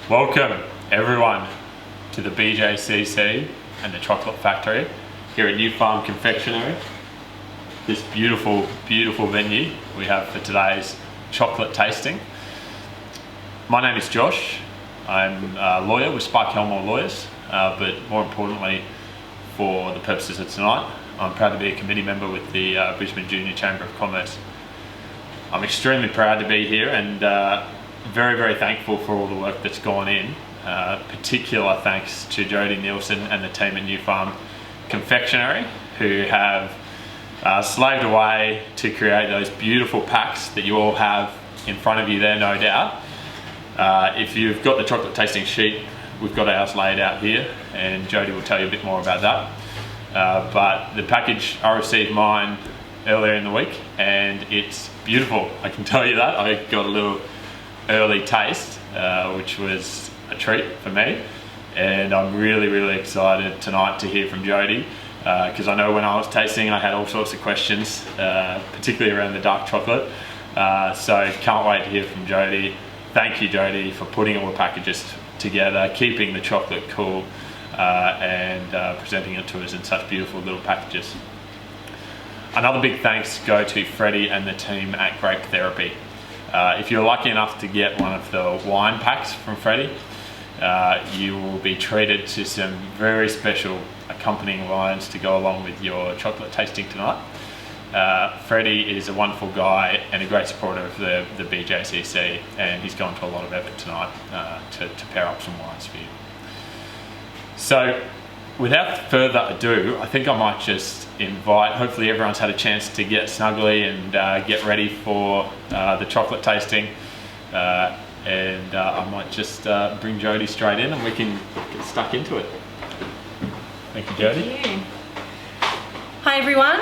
Welcome everyone to the BJCC and the Chocolate Factory here at New Farm Confectionery. This beautiful, beautiful venue we have for today's chocolate tasting. My name is Josh. I'm a lawyer with Spark Helmore Lawyers, but more importantly for the purposes of tonight, I'm proud to be a committee member with the Brisbane Junior Chamber of Commerce. I'm extremely proud to be here and very, very thankful for all the work that's gone in. Particular thanks to Jodie Nielsen and the team at New Farm Confectionery, who have slaved away to create those beautiful packs that you all have in front of you there, no doubt. If you've got the chocolate tasting sheet, we've got ours laid out here, and Jodie will tell you a bit more about that. But the package, I received mine earlier in the week, and it's beautiful. I can tell you that. I got a little early taste, which was a treat for me, and I'm really, really excited tonight to hear from Jodie, because I know when I was tasting I had all sorts of questions, particularly around the dark chocolate, so can't wait to hear from Jodie. Thank you, Jodie, for putting all the packages together, keeping the chocolate cool, and presenting it to us in such beautiful little packages. Another big thanks go to Freddie and the team at Grape Therapy. If you're lucky enough to get one of the wine packs from Freddie, you will be treated to some very special accompanying wines to go along with your chocolate tasting tonight. Freddie is a wonderful guy and a great supporter of the BJCC, and he's gone to a lot of effort tonight to pair up some wines for you. So without further ado, I think I might just invite, hopefully everyone's had a chance to get snuggly and get ready for the chocolate tasting, and I might just bring Jodie straight in and we can get stuck into it. Thank you, Jodie. Thank you. Hi everyone.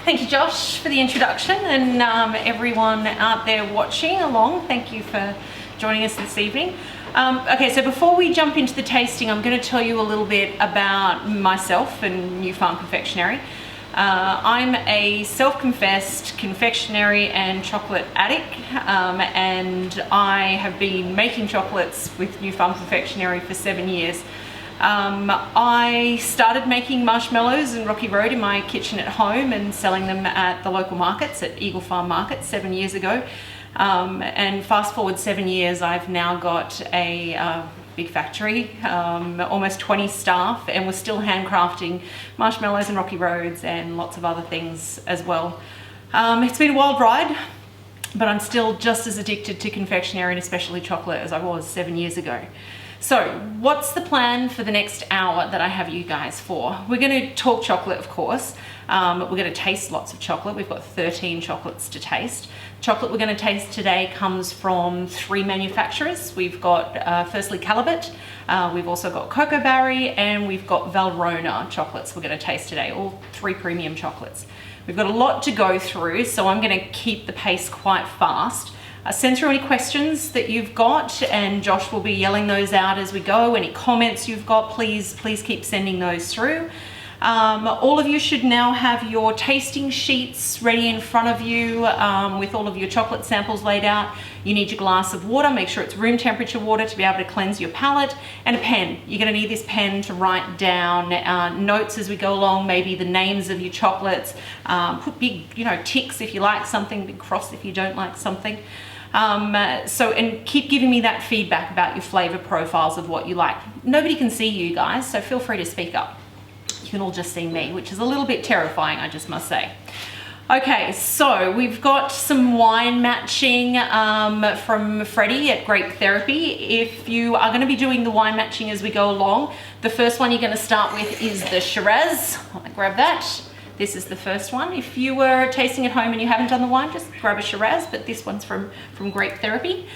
Thank you, Josh, for the introduction, and everyone out there watching along, thank you for joining us this evening. Okay, so before we jump into the tasting, I'm going to tell you a little bit about myself and New Farm Confectionery. I'm a self-confessed confectionery and chocolate addict, and I have been making chocolates with New Farm Confectionery for 7 years. I started making marshmallows in Rocky Road in my kitchen at home and selling them at the local markets at Eagle Farm Market 7 years ago. And fast forward 7 years, I've now got a big factory, almost 20 staff, and we're still handcrafting marshmallows in Rocky Roads and lots of other things as well. It's been a wild ride, but I'm still just as addicted to confectionery and especially chocolate as I was 7 years ago. So what's the plan for the next hour that I have you guys for? We're going to talk chocolate, of course. We're going to taste lots of chocolate. We've got 13 chocolates to taste. Chocolate we're going to taste today comes from 3 manufacturers. We've got firstly Calibut, we've also got Cocoa Barry, and we've got Valrhona chocolates we're going to taste today, all 3 premium chocolates. We've got a lot to go through, so I'm going to keep the pace quite fast. Send through any questions that you've got, and Josh will be yelling those out as we go. Any comments you've got, please keep sending those through. All of you should now have your tasting sheets ready in front of you, with all of your chocolate samples laid out. You need your glass of water. Make sure it's room temperature water to be able to cleanse your palate, and a pen. You're going to need this pen to write down notes as we go along, maybe the names of your chocolates. Put big, ticks if you like something, big cross if you don't like something. And keep giving me that feedback about your flavor profiles of what you like. Nobody can see you guys, so feel free to speak up. You can all just see me, which is a little bit terrifying, I just must say. Okay, so we've got some wine matching from Freddie at Grape Therapy. If you are going to be doing the wine matching as we go along, the first one you're going to start with is the Shiraz. I'll grab that. This is the first one. If you were tasting at home and you haven't done the wine, just grab a Shiraz, but this one's from Grape Therapy.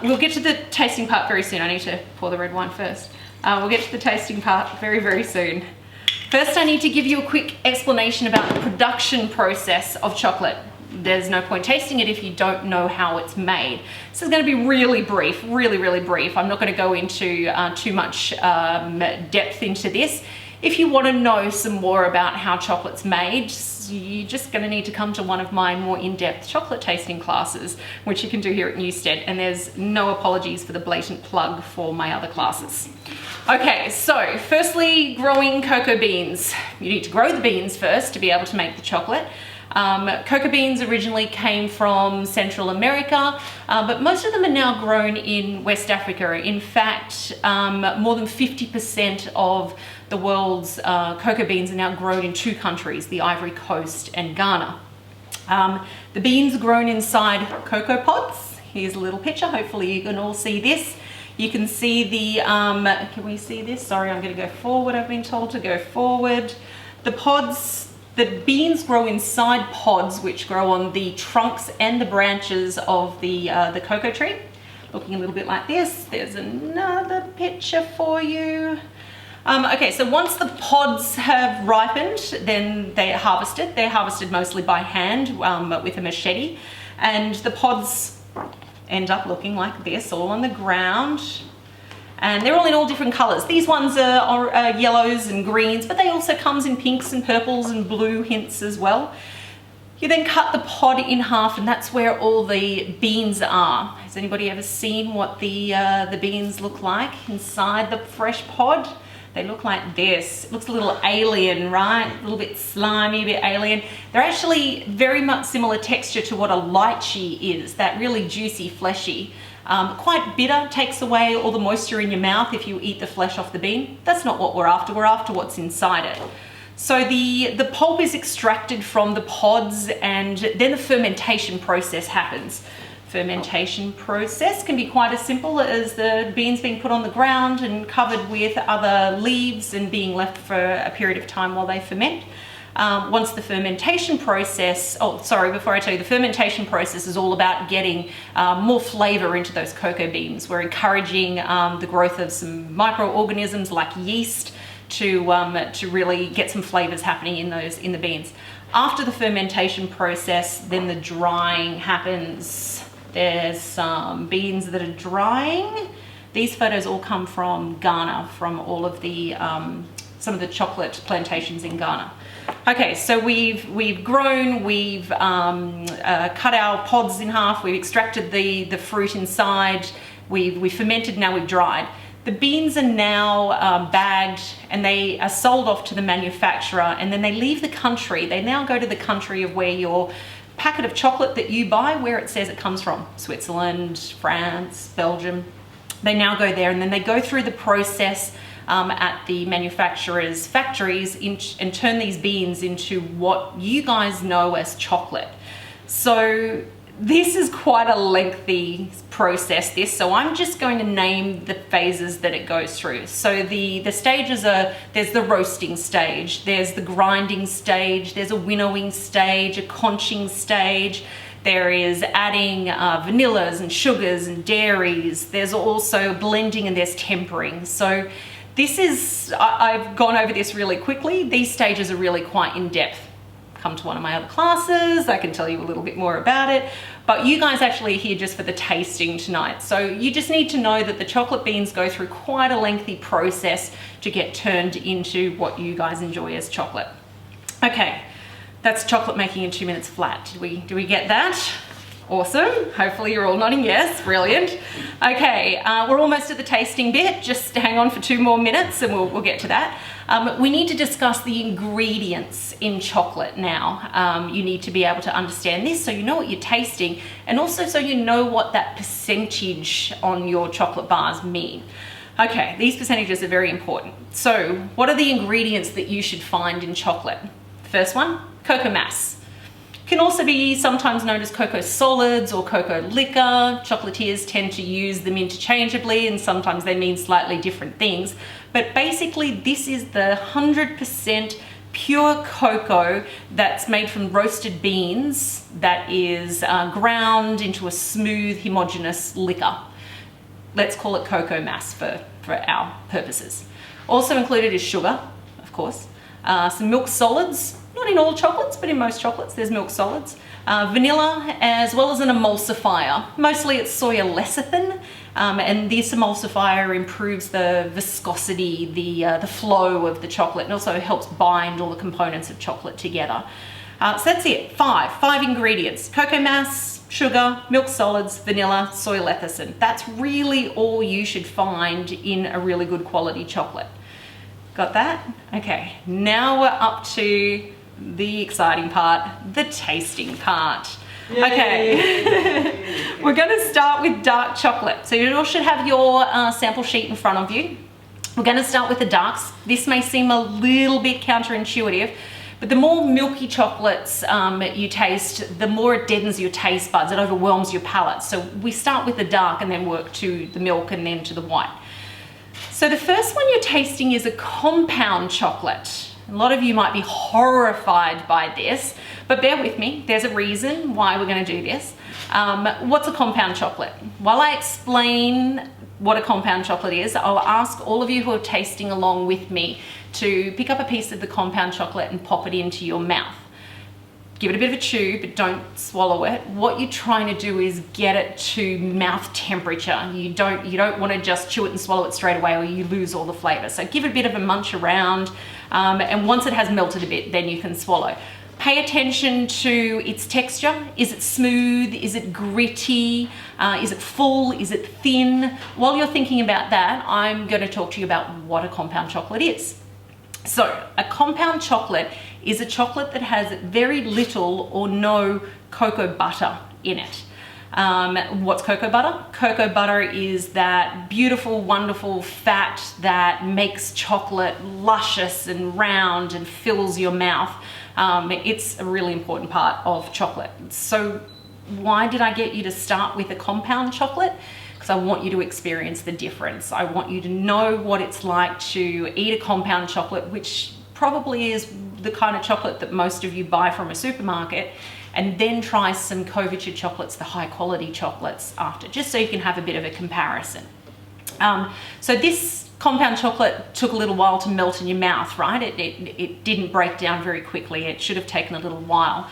We'll get to the tasting part very soon. I need to pour the red wine first. We'll get to the tasting part very, very soon. First, I need to give you a quick explanation about the production process of chocolate. There's no point tasting it if you don't know how it's made. This is going to be really brief, really brief. I'm not going to go into too much depth into this. If you want to know some more about how chocolate's made, you're just going to need to come to one of my more in-depth chocolate tasting classes, which you can do here at Newstead, and there's no apologies for the blatant plug for my other classes. Okay, so firstly, growing cocoa beans. You need to grow the beans first to be able to make the chocolate. Cocoa beans originally came from Central America, but most of them are now grown in West Africa. In fact, more than 50% of the world's cocoa beans are now grown in 2 countries, the Ivory Coast and Ghana. The beans are grown inside cocoa pods. Here's a little picture. Hopefully you can all see this. You can see the, can we see this? Sorry, I'm going to go forward. I've been told to go forward. The pods, the beans grow inside pods which grow on the trunks and the branches of the cocoa tree. Looking a little bit like this. There's another picture for you. Okay, so once the pods have ripened, then they are harvested. They're harvested mostly by hand with a machete, and the pods end up looking like this, all on the ground. And they're all in all different colors. These ones are yellows and greens, but they also comes in pinks and purples and blue hints as well. You then cut the pod in half, and that's where all the beans are. Has anybody ever seen what the beans look like inside the fresh pod? They look like this. It looks a little alien, right? A little bit slimy, a bit alien. They're actually very much similar texture to what a lychee is, that really juicy, fleshy. Quite bitter, takes away all the moisture in your mouth if you eat the flesh off the bean. That's not what we're after what's inside it. So the pulp is extracted from the pods, and then the fermentation process happens. Fermentation process can be quite as simple as the beans being put on the ground and covered with other leaves and being left for a period of time while they ferment. Once the fermentation process, before I tell you, the fermentation process is all about getting more flavor into those cocoa beans. We're encouraging the growth of some microorganisms like yeast to really get some flavors happening in the beans. After the fermentation process, then the drying happens. There's some beans that are drying. These photos all come from Ghana, from all of the some of the chocolate plantations in Ghana. Okay, so we've grown, we've cut our pods in half, we've extracted the fruit inside, we've fermented, now we've dried. The beans are now bagged, and they are sold off to the manufacturer, and then they leave the country. They now go to the country of where your packet of chocolate that you buy, where it says it comes from. Switzerland, France, Belgium. They now go there, and then they go through the process at the manufacturer's factories and turn these beans into what you guys know as chocolate. So this is quite a lengthy process, so I'm just going to name the phases that it goes through. So the stages are, there's the roasting stage, there's the grinding stage, there's a winnowing stage, a conching stage, there is adding vanillas and sugars and dairies, there's also blending, and there's tempering. So this is, I've gone over this really quickly. These stages are really quite in-depth. Come to one of my other classes, I can tell you a little bit more about it, but you guys actually are here just for the tasting tonight. So you just need to know that the chocolate beans go through quite a lengthy process to get turned into what you guys enjoy as chocolate. Okay, that's chocolate making in 2 minutes flat. Do we get that? Awesome. Hopefully you're all nodding yes. Brilliant. Okay, we're almost at the tasting bit. Just hang on for 2 more minutes and we'll get to that. We need to discuss the ingredients in chocolate now. You need to be able to understand this so you know what you're tasting, and also so you know what that percentage on your chocolate bars mean. Okay, these percentages are very important. So what are the ingredients that you should find in chocolate? First one, cocoa mass. Can also be sometimes known as cocoa solids or cocoa liquor. Chocolatiers tend to use them interchangeably, and sometimes they mean slightly different things. But basically this is the 100% pure cocoa that's made from roasted beans that is ground into a smooth homogeneous liquor. Let's call it cocoa mass for our purposes. Also included is sugar, of course, some milk solids. Not in all chocolates, but in most chocolates there's milk solids. Vanilla, as well as an emulsifier. Mostly it's soya lecithin, And this emulsifier improves the viscosity, the flow of the chocolate, and also helps bind all the components of chocolate together. So that's it, five ingredients: cocoa mass, sugar, milk solids, vanilla, soy lecithin. That's really all you should find in a really good quality chocolate. Got that? Okay, now we're up to the exciting part, the tasting part. Yay. Okay, we're going to start with dark chocolate. So you all should have your sample sheet in front of you. We're going to start with the darks. This may seem a little bit counterintuitive, but the more milky chocolates you taste, the more it deadens your taste buds, it overwhelms your palate. So we start with the dark and then work to the milk and then to the white. So the first one you're tasting is a compound chocolate. A lot of you might be horrified by this, but bear with me. There's a reason why we're going to do this. What's a compound chocolate? While I explain what a compound chocolate is, I'll ask all of you who are tasting along with me to pick up a piece of the compound chocolate and pop it into your mouth. Give it a bit of a chew, but don't swallow it. What you're trying to do is get it to mouth temperature. You don't want to just chew it and swallow it straight away, or you lose all the flavor. So give it a bit of a munch around, and once it has melted a bit, then you can swallow. Pay attention to its texture. Is it smooth? Is it gritty? Is it full? Is it thin? While you're thinking about that, I'm going to talk to you about what a compound chocolate is. So a compound chocolate is a chocolate that has very little or no cocoa butter in it. What's cocoa butter? Cocoa butter is that beautiful, wonderful fat that makes chocolate luscious and round and fills your mouth. It's a really important part of chocolate. So why did I get you to start with a compound chocolate? Because I want you to experience the difference. I want you to know what it's like to eat a compound chocolate, which probably is the kind of chocolate that most of you buy from a supermarket, and then try some couverture chocolates, the high quality chocolates after, just so you can have a bit of a comparison. So this compound chocolate took a little while to melt in your mouth, right? It didn't break down very quickly. It should have taken a little while.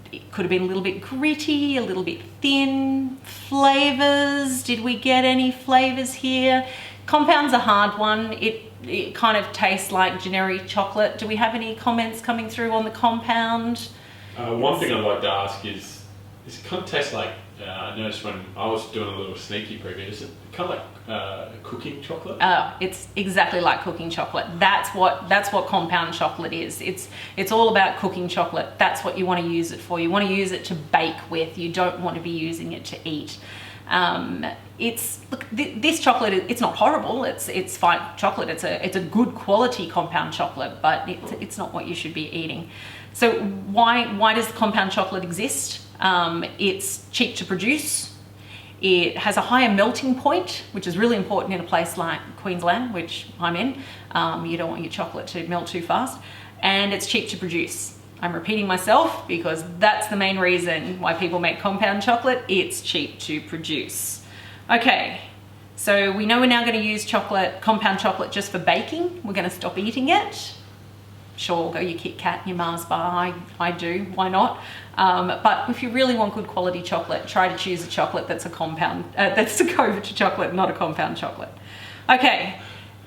It could have been a little bit gritty, a little bit thin. Flavors, did we get any flavors here? Compound's a hard one. It kind of tastes like generic chocolate. Do we have any comments coming through on the compound? One thing I'd like to ask is it kind of tastes like, I noticed when I was doing a little sneaky preview, is it kind of like cooking chocolate? It's exactly like cooking chocolate. That's what compound chocolate is. It's all about cooking chocolate. That's what you want to use it for. You want to use it to bake with. You don't want to be using it to eat. This chocolate, it's not horrible. It's fine chocolate. It's a good quality compound chocolate, but it's not what you should be eating. So why does the compound chocolate exist? It's cheap to produce. It has a higher melting point, which is really important in a place like Queensland, which I'm in. You don't want your chocolate to melt too fast. And it's cheap to produce. I'm repeating myself because that's the main reason why people make compound chocolate. It's cheap to produce. Okay, so we know we're now going to use compound chocolate just for baking. We're going to stop eating it. Sure, go your Kit Kat and your Mars bar, I do, why not? But if you really want good quality chocolate, try to choose a chocolate that's a couverture chocolate, not a compound chocolate. Okay,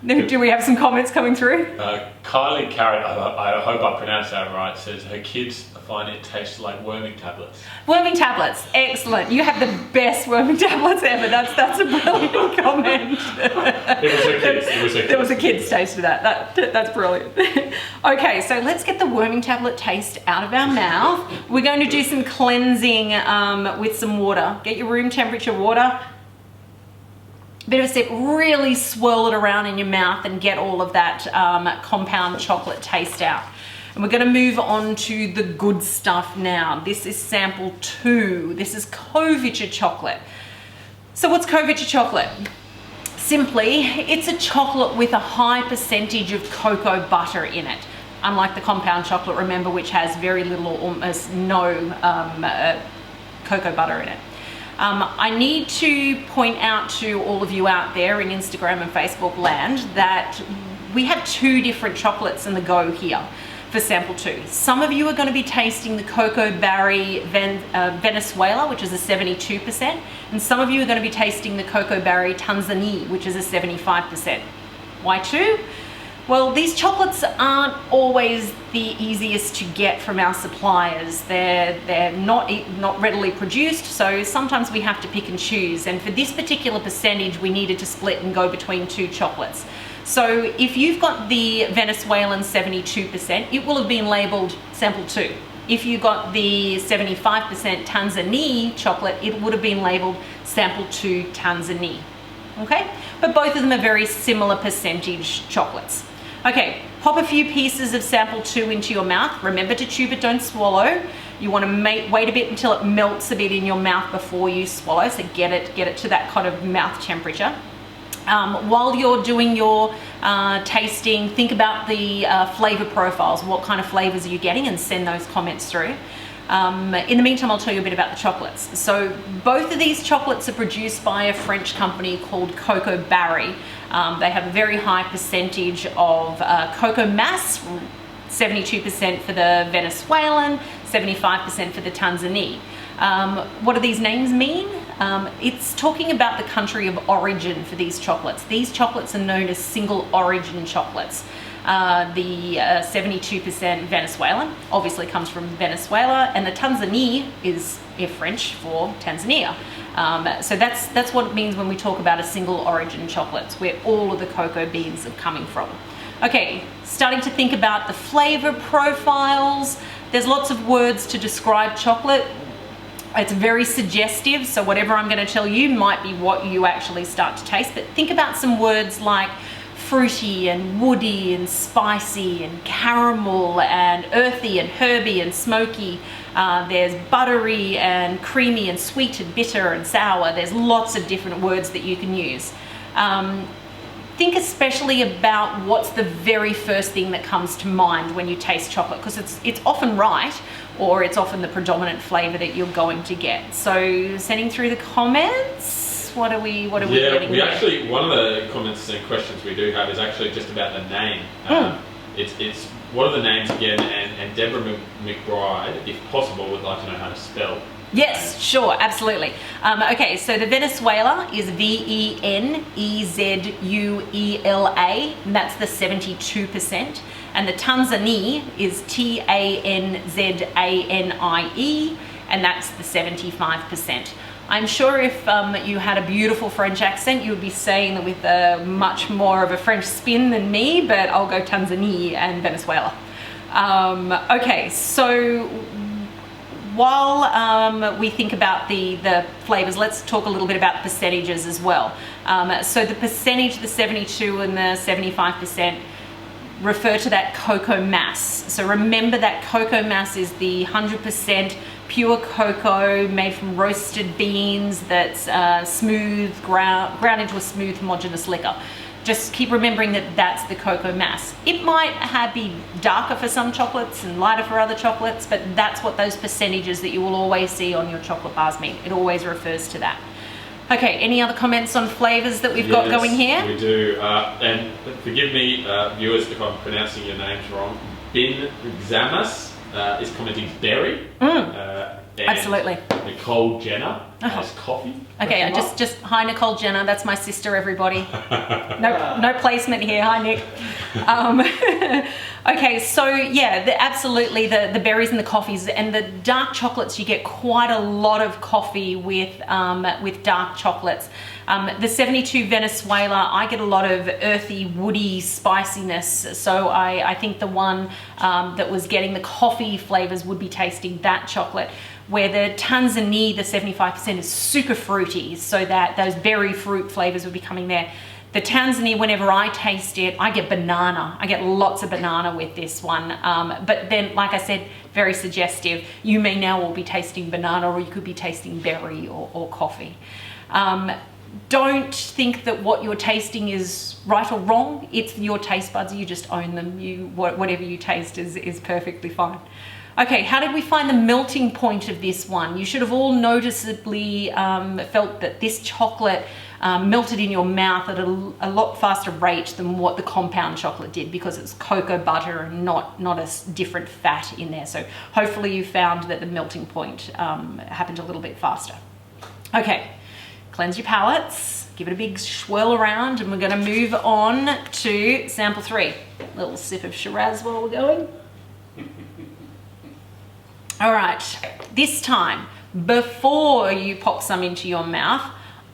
do we have some comments coming through? Kylie Carrot, I hope I pronounced that right, says her kids find it tastes like worming tablets. Worming tablets, excellent. You have the best worming tablets ever. That's a brilliant comment. It was a kids. There was a kid's taste of that. That's brilliant. Okay, so let's get the worming tablet taste out of our mouth. We're going to do some cleansing with some water. Get your room temperature water. Bit of a sip, really swirl it around in your mouth and get all of that compound chocolate taste out. And we're going to move on to the good stuff now. This is sample 2. This is couverture chocolate. So what's couverture chocolate? Simply, it's a chocolate with a high percentage of cocoa butter in it. Unlike the compound chocolate, remember, which has very little or almost no cocoa butter in it. I need to point out to all of you out there in Instagram and Facebook land that we have 2 different chocolates in the go here. for sample 2. Some of you are going to be tasting the Cocoa Berry Venezuela, which is a 72%, and some of you are going to be tasting the Cocoa Berry Tanzania, which is a 75%. Why 2? Well, these chocolates aren't always the easiest to get from our suppliers. They're not readily produced, so sometimes we have to pick and choose. And for this particular percentage, we needed to split and go between 2 chocolates. So if you've got the Venezuelan 72%, it will have been labeled sample 2. If you got the 75% Tanzania chocolate, it would have been labeled sample 2 Tanzania. Okay, but both of them are very similar percentage chocolates. Okay, pop a few pieces of sample 2 into your mouth. Remember to chew but don't swallow. You want to wait a bit until it melts a bit in your mouth before you swallow, so get it to that kind of mouth temperature. While you're doing your tasting, think about the flavor profiles. What kind of flavors are you getting, and send those comments through. In the meantime, I'll tell you a bit about the chocolates. So both of these chocolates are produced by a French company called Cocoa Berry. They have a very high percentage of cocoa mass, 72% for the Venezuelan, 75% for the Tanzania. What do these names mean? It's talking about the country of origin for these chocolates. These chocolates are known as single origin chocolates. The 72% Venezuelan obviously comes from Venezuela, and the Tanzania is French for Tanzania. So that's what it means when we talk about a single origin chocolates, where all of the cocoa beans are coming from. Okay, starting to think about the flavor profiles. There's lots of words to describe chocolate. It's very suggestive, so whatever I'm going to tell you might be what you actually start to taste, but think about some words like fruity and woody and spicy and caramel and earthy and herby and smoky. There's buttery and creamy and sweet and bitter and sour. There's lots of different words that you can use. Think especially about what's the very first thing that comes to mind when you taste chocolate, because it's often right, or it's often the predominant flavor that you're going to get. So sending through the comments, what are we getting here? Actually, one of the comments and questions we do have is actually just about the name. It's what are the names again, and Deborah McBride, if possible, would like to know how to spell. Yes, sure, absolutely. Okay, so the Venezuela is Venezuela, and that's the 72%. And the Tanzania is Tanzanie, and that's the 75%. I'm sure if you had a beautiful French accent, you would be saying that with much more of a French spin than me, but I'll go Tanzania and Venezuela. Okay, so while we think about the flavors, let's talk a little bit about percentages as well. So the percentage, the 72 and the 75%, refer to that cocoa mass. So remember that cocoa mass is the 100% pure cocoa made from roasted beans that's smooth, ground into a smooth homogeneous liquor. Just keep remembering that that's the cocoa mass. It might be darker for some chocolates and lighter for other chocolates, but that's what those percentages that you will always see on your chocolate bars mean. It always refers to that. Okay, any other comments on flavors that we've got going here? We do, and forgive me, viewers, if I'm pronouncing your names wrong. Bin Xamas is commenting berry. Absolutely. Nicole Jenner has coffee. Okay, just hi Nicole Jenner, that's my sister, everybody. No placement here. Hi Nick. Okay, so yeah, absolutely the berries and the coffees and the dark chocolates. You get quite a lot of coffee with dark chocolates. The 72 Venezuela, I get a lot of earthy, woody spiciness. So I think the one that was getting the coffee flavors would be tasting that chocolate. Where the Tanzania, the 75%, is super fruity, so that those berry fruit flavors would be coming there. The Tanzania, whenever I taste it, I get banana. I get lots of banana with this one. But then, like I said, very suggestive. You may now all be tasting banana, or you could be tasting berry or coffee. Don't think that what you're tasting is right or wrong. It's your taste buds. You just own them. Whatever you taste is perfectly fine. Okay, how did we find the melting point of this one? You should have all noticeably felt that this chocolate melted in your mouth at a lot faster rate than what the compound chocolate did, because it's cocoa butter and not a different fat in there. So hopefully you found that the melting point happened a little bit faster. Okay, cleanse your palates, give it a big swirl around, and we're going to move on to sample 3. A little sip of Shiraz while we're going. All right, this time, before you pop some into your mouth,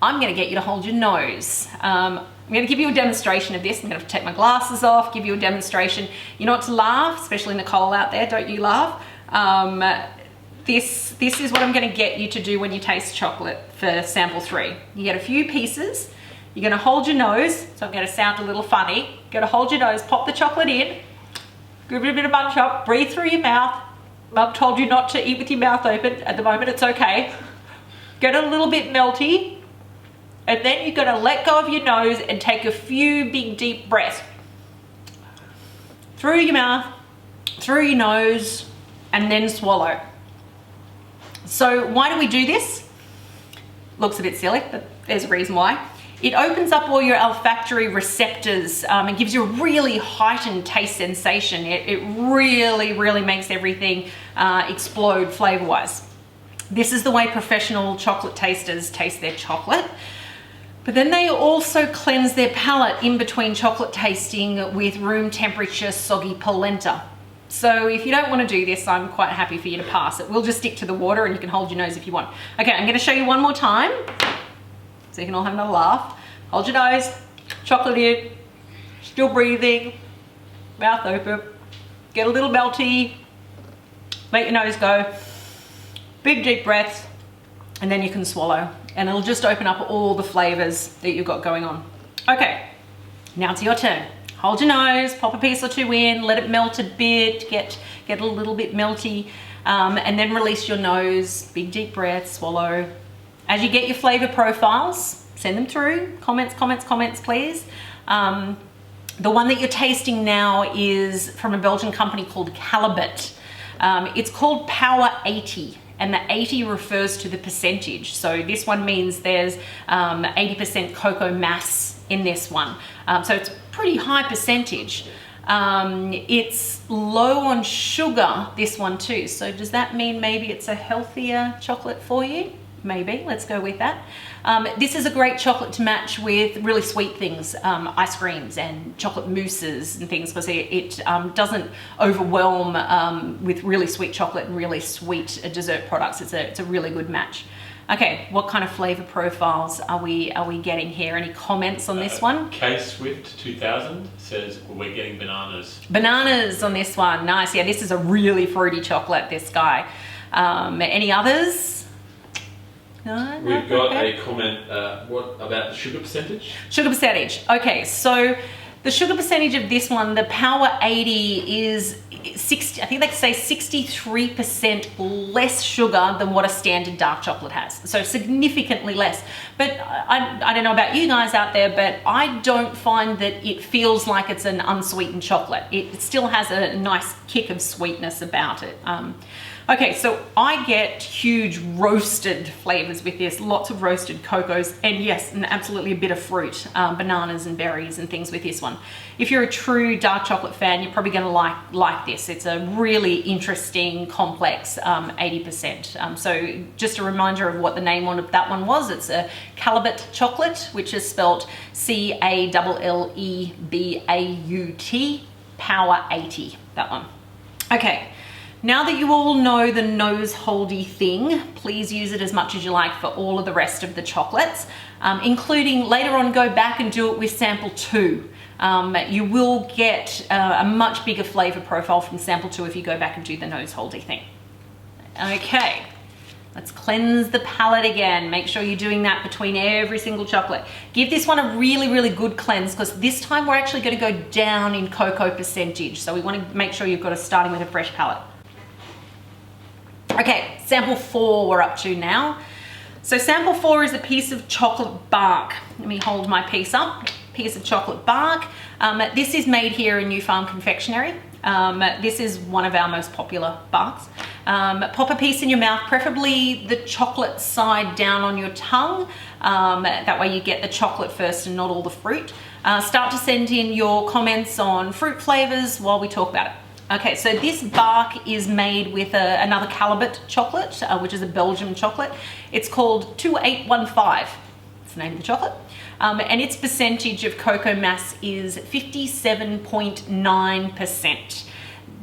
I'm going to get you to hold your nose. I'm going to give you a demonstration of this. I'm going to take my glasses off, give you a demonstration. You're not to laugh, especially in the cold out there. Don't you laugh. This is what I'm going to get you to do when you taste chocolate for sample 3. You get a few pieces. You're going to hold your nose. So I'm going to sound a little funny. You're going to hold your nose, pop the chocolate in, give it a bit of bunch up, breathe through your mouth. Mum told you not to eat with your mouth open. At the moment, it's okay. Get a little bit melty. And then you're going to let go of your nose and take a few big deep breaths. Through your mouth, through your nose, and then swallow. So why do we do this? Looks a bit silly, but there's a reason why. It opens up all your olfactory receptors and gives you a really heightened taste sensation. It really makes everything explode flavor-wise. This is the way professional chocolate tasters taste their chocolate. But then they also cleanse their palate in between chocolate tasting with room temperature soggy polenta. So if you don't want to do this, I'm quite happy for you to pass it. We'll just stick to the water and you can hold your nose if you want. Okay, I'm going to show you one more time, so you can all have another laugh. Hold your nose, chocolate in, still breathing, mouth open, get a little melty, let your nose go, big deep breaths, and then you can swallow. And it'll just open up all the flavors that you've got going on. Okay, now it's your turn. Hold your nose, pop a piece or two in, let it melt a bit, get a little bit melty, and then release your nose, big deep breath, swallow. As you get your flavor profiles, send them through. Comments, please. The one that you're tasting now is from a Belgian company called Calibet. It's called Power 80. And the 80 refers to the percentage. So this one means there's 80% cocoa mass in this one. So it's pretty high percentage. It's low on sugar, this one too. So does that mean maybe it's a healthier chocolate for you? Maybe, let's go with that. This is a great chocolate to match with really sweet things, ice creams and chocolate mousses and things, because it doesn't overwhelm with really sweet chocolate and really sweet dessert products. It's a really good match. Okay, what kind of flavor profiles are we getting here? Any comments on this one? K Swift 2000 says we're getting bananas. Bananas on this one, nice. Yeah, this is a really fruity chocolate, this guy. Any others? No, we've got a comment, what about the sugar percentage? Sugar percentage. Okay, so the sugar percentage of this one, the Power 80, is 60, I think they say 63% less sugar than what a standard dark chocolate has. So significantly less. But I don't know about you guys out there, but I don't find that it feels like it's an unsweetened chocolate. It still has a nice kick of sweetness about it. Okay, so I get huge roasted flavors with this, lots of roasted cocos, and yes, and absolutely a bit of fruit, bananas and berries and things with this one. If you're a true dark chocolate fan, you're probably gonna like this. It's a really interesting, complex 80%. So just a reminder of what the name of that one was. It's a Calibet chocolate, which is spelled C-A-L-L-E-B-A-U-T, Power 80, that one. Okay. Now that you all know the nose holdy thing, please use it as much as you like for all of the rest of the chocolates, including later on go back and do it with sample 2. You will get a much bigger flavor profile from sample 2 if you go back and do the nose holdy thing. Okay, let's cleanse the palate again. Make sure you're doing that between every single chocolate. Give this one a really good cleanse, because this time we're actually going to go down in cocoa percentage. So we want to make sure you've got a starting with a fresh palate. Okay, sample 4 we're up to now. So sample 4 is a piece of chocolate bark. Let me hold my piece up. Piece of chocolate bark. This is made here in New Farm Confectionery. This is one of our most popular barks. Pop a piece in your mouth, preferably the chocolate side down on your tongue. That way you get the chocolate first and not all the fruit. Start to send in your comments on fruit flavors while we talk about it. Okay, so this bark is made with another Calibut chocolate, which is a Belgian chocolate. It's called 2815. It's the name of the chocolate. And its percentage of cocoa mass is 57.9%.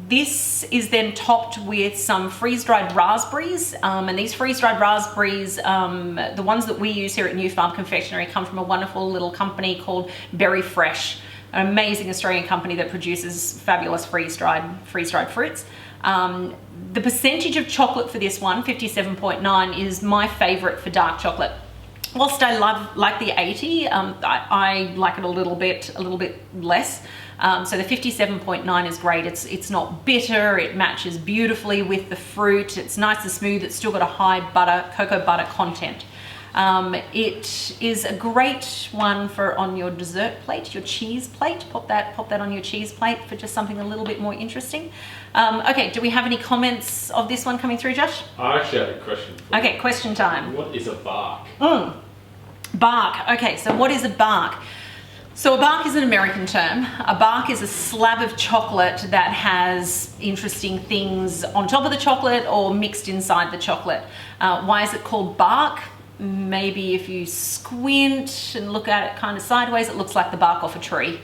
This is then topped with some freeze-dried raspberries, and these freeze-dried raspberries, the ones that we use here at New Farm Confectionery, come from a wonderful little company called Berry Fresh, an amazing Australian company that produces fabulous freeze-dried fruits. The percentage of chocolate for this one, 57.9, is my favourite for dark chocolate. Whilst I like the 80, I like it a little bit less. So the 57.9 is great. It's not bitter. It matches beautifully with the fruit. It's nice and smooth. It's still got a high cocoa butter content. It is a great one for on your dessert plate, your cheese plate. Pop that on your cheese plate for just something a little bit more interesting. Okay, do we have any comments of this one coming through, Josh? I actually have a question for you. Okay, question time. What is a bark? Bark. Okay, so what is a bark? So a bark is an American term. A bark is a slab of chocolate that has interesting things on top of the chocolate or mixed inside the chocolate. Why is it called bark? Maybe if you squint and look at it kind of sideways, it looks like the bark off a tree.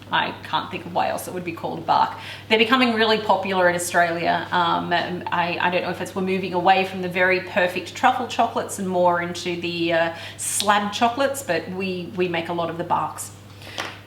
I can't think of why else it would be called bark. They're becoming really popular in Australia. I don't know if we're moving away from the very perfect truffle chocolates and more into the slab chocolates, but we make a lot of the barks.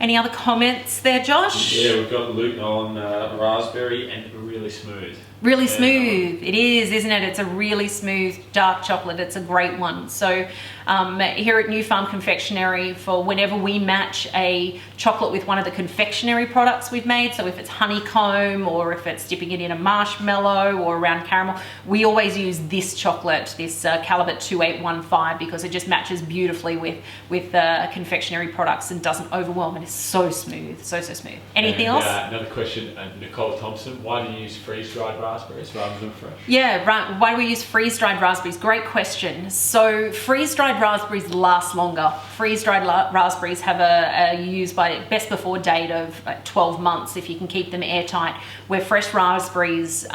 Any other comments there, Josh? Yeah, we've got Luke on raspberry and really smooth. Really smooth. It is, isn't it? It's a really smooth dark chocolate. It's a great one. So here at New Farm Confectionery, for whenever we match a chocolate with one of the confectionery products we've made, so if it's honeycomb or if it's dipping it in a marshmallow or around caramel, we always use this chocolate, this Calibut 2815, because it just matches beautifully with confectionery products and doesn't overwhelm. It is so smooth, so smooth. Anything else? Another question, Nicole Thompson, why do you use freeze-dried raspberries rather than fresh? Yeah, right. Why do we use freeze-dried raspberries? Great question. So freeze-dried raspberries last longer. Freeze-dried raspberries have a use by best before date of 12 months if you can keep them airtight, where fresh raspberries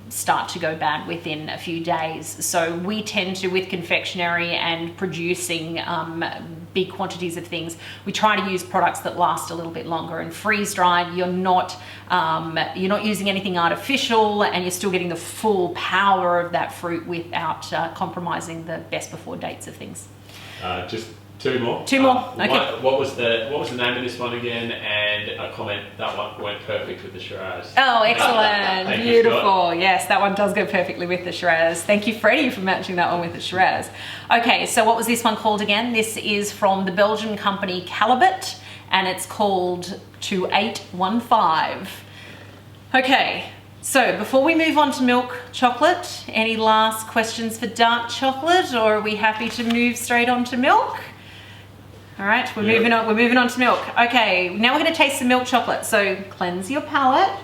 start to go bad within a few days. So we tend to, with confectionery and producing big quantities of things, we try to use products that last a little bit longer. And freeze-dried, you're not using anything artificial, and you're still getting the full power of that fruit without compromising the best before dates of things. Just two more. Okay. What was the name of this one again? And a comment, that one went perfect with the Shiraz. Oh, excellent. Thank Beautiful. Yes, that one does go perfectly with the Shiraz. Thank you, Freddie, for matching that one with the Shiraz. Okay, so what was this one called again? This is from the Belgian company Calibut, and it's called 2815. Okay, so before we move on to milk chocolate, any last questions for dark chocolate, or are we happy to move straight on to milk? All right, we're moving on. We're moving on to milk. Okay, now we're going to taste some milk chocolate. So cleanse your palate,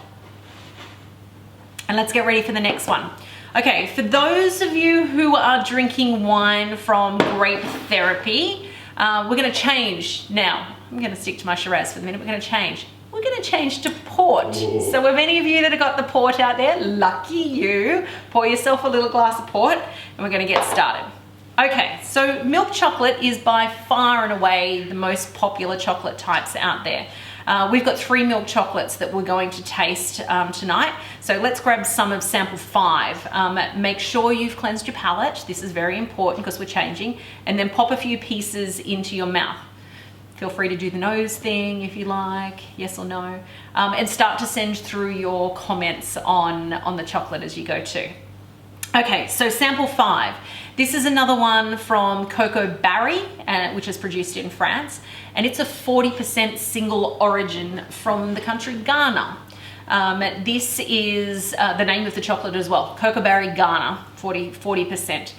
and let's get ready for the next one. Okay, for those of you who are drinking wine from Grape Therapy, we're going to change now. I'm going to stick to my Shiraz for the minute. We're going to change. We're going to change to port. Ooh. So for many of you that have got the port out there, lucky you. Pour yourself a little glass of port, and we're going to get started. Okay, so milk chocolate is by far and away the most popular chocolate types out there. We've got 3 milk chocolates that we're going to taste tonight. So let's grab some of sample 5. Make sure you've cleansed your palate. This is very important because we're changing. And then pop a few pieces into your mouth. Feel free to do the nose thing if you like, yes or no. And start to send through your comments on the chocolate as you go too. Okay, so sample 5. This is another one from Cocoa Barry, which is produced in France, and it's a 40% single origin from the country Ghana. This is the name of the chocolate as well, Cocoa Barry Ghana, 40%.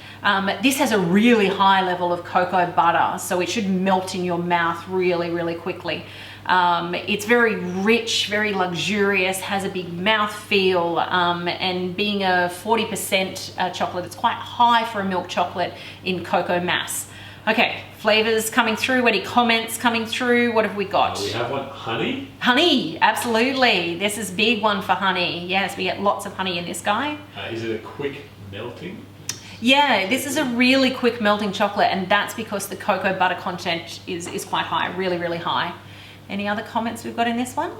This has a really high level of cocoa butter, so it should melt in your mouth really, really quickly. It's very rich, very luxurious, has a big mouth feel, and being a 40% chocolate, it's quite high for a milk chocolate in cocoa mass. Okay, flavors coming through. Any comments coming through? What have we got? We have one, honey. Honey, absolutely. This is a big one for honey. Yes, we get lots of honey in this guy. Is it a quick melting? Yeah, this is a really quick melting chocolate, and that's because the cocoa butter content is quite high, really, really high. Any other comments we've got in this one?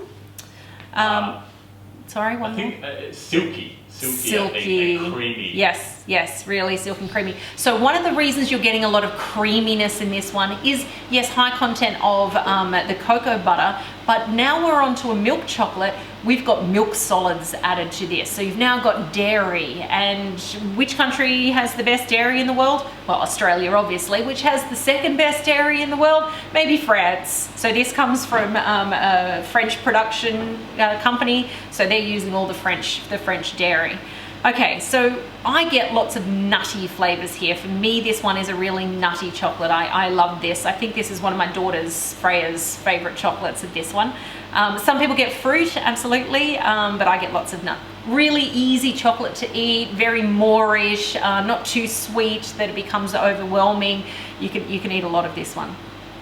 Sorry, one more. I think it's silky. Silky, and creamy. Yes, really silky and creamy. So one of the reasons you're getting a lot of creaminess in this one is, yes, high content of the cocoa butter, but now we're onto a milk chocolate. We've got milk solids added to this. So you've now got dairy. And which country has the best dairy in the world? Well, Australia, obviously. Which has the second best dairy in the world? Maybe France. So this comes from a French production company. So they're using all the French dairy. Okay, so I get lots of nutty flavors here. For me, this one is a really nutty chocolate. I love this. I think this is one of my daughter's, Freya's, favorite chocolates of this one. Some people get fruit, absolutely, but I get lots of nut. Really easy chocolate to eat, very moreish, not too sweet that it becomes overwhelming. You can eat a lot of this one.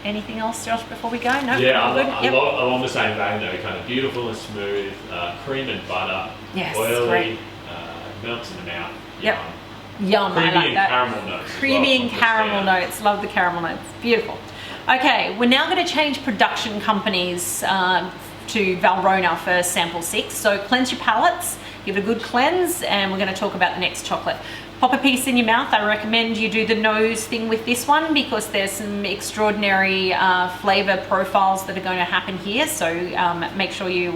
Anything else, Josh, before we go? No? Yeah, along the same vein though, kind of beautiful and smooth, cream and butter, yes, oily, great. melts in the mouth. Yep. Yum, creamy I like and that. caramel notes. Creamy and caramel notes. Love the caramel notes. Beautiful. Okay, we're now going to change production companies to Valrhona for sample 6. So cleanse your palates, give it a good cleanse, and we're going to talk about the next chocolate. Pop a piece in your mouth. I recommend you do the nose thing with this one because there's some extraordinary flavor profiles that are going to happen here. So make sure you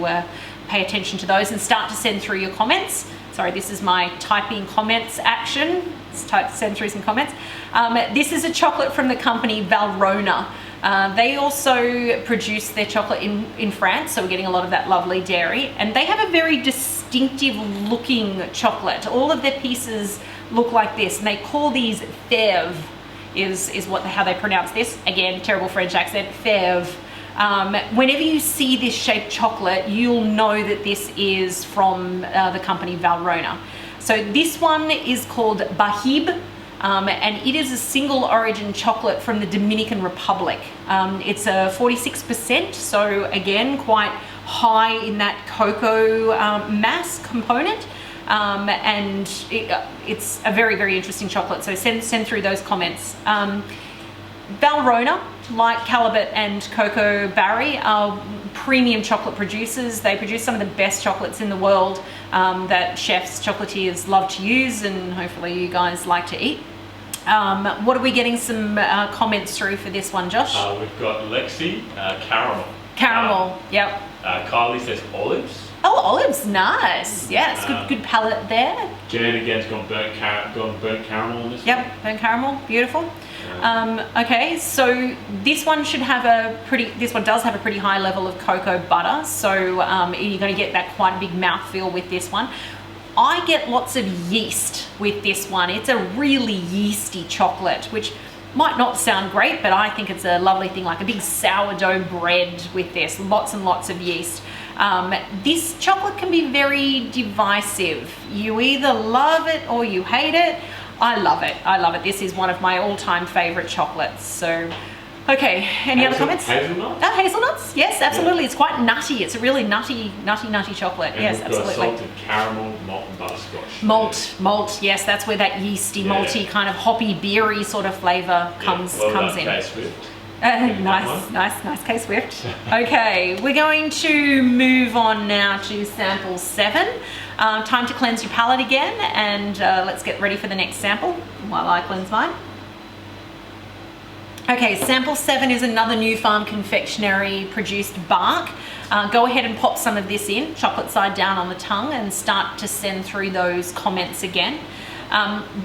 pay attention to those and start to send through your comments. Sorry, this is my typing comments action. Let's send through some comments. This is a chocolate from the company Valrhona. They also produce their chocolate in France, so we're getting a lot of that lovely dairy. And they have a very distinctive looking chocolate. All of their pieces look like this, and they call these fèves, is how they pronounce this. Again, terrible French accent, fèves. Whenever you see this shaped chocolate, you'll know that this is from the company Valrhona. So this one is called Bahib, and it is a single origin chocolate from the Dominican Republic. It's a 46%, so again, quite high in that cocoa mass component. And it's a very, very interesting chocolate. So send through those comments. Valrhona, like Calibut and Cocoa Barry, are premium chocolate producers. They produce some of the best chocolates in the world that chefs, chocolatiers love to use, and hopefully you guys like to eat. What are we getting some comments through for this one, Josh? We've got Lexi, caramel. Caramel, yep. Kylie says olives. Oh, olives, nice. Yes, good palette there. Jan again's gone burnt caramel on this. Yep, burnt caramel, beautiful. Okay, so this one does have a pretty high level of cocoa butter, so you're going to get that quite a big mouthfeel with this one. I get lots of yeast with this one. It's a really yeasty chocolate, which might not sound great, but I think it's a lovely thing, like a big sourdough bread with this, lots and lots of yeast. This chocolate can be very divisive. You either love it or you hate it. I love it. This is one of my all-time favorite chocolates. So, okay, any other comments? Hazelnuts? Hazelnuts, yes, absolutely. Yeah. It's quite nutty. It's a really nutty chocolate. And yes, absolutely. Salted caramel, malt and butterscotch. Malt, yes, that's where that yeasty, malty, kind of hoppy, beery sort of flavor comes in. K-Swift. Nice K-Swift. Okay, we're going to move on now to sample 7. Time to cleanse your palate again, and let's get ready for the next sample while I cleanse mine. Okay, sample 7 is another New Farm Confectionery produced bark. Go ahead and pop some of this in, chocolate side down on the tongue, and start to send through those comments again.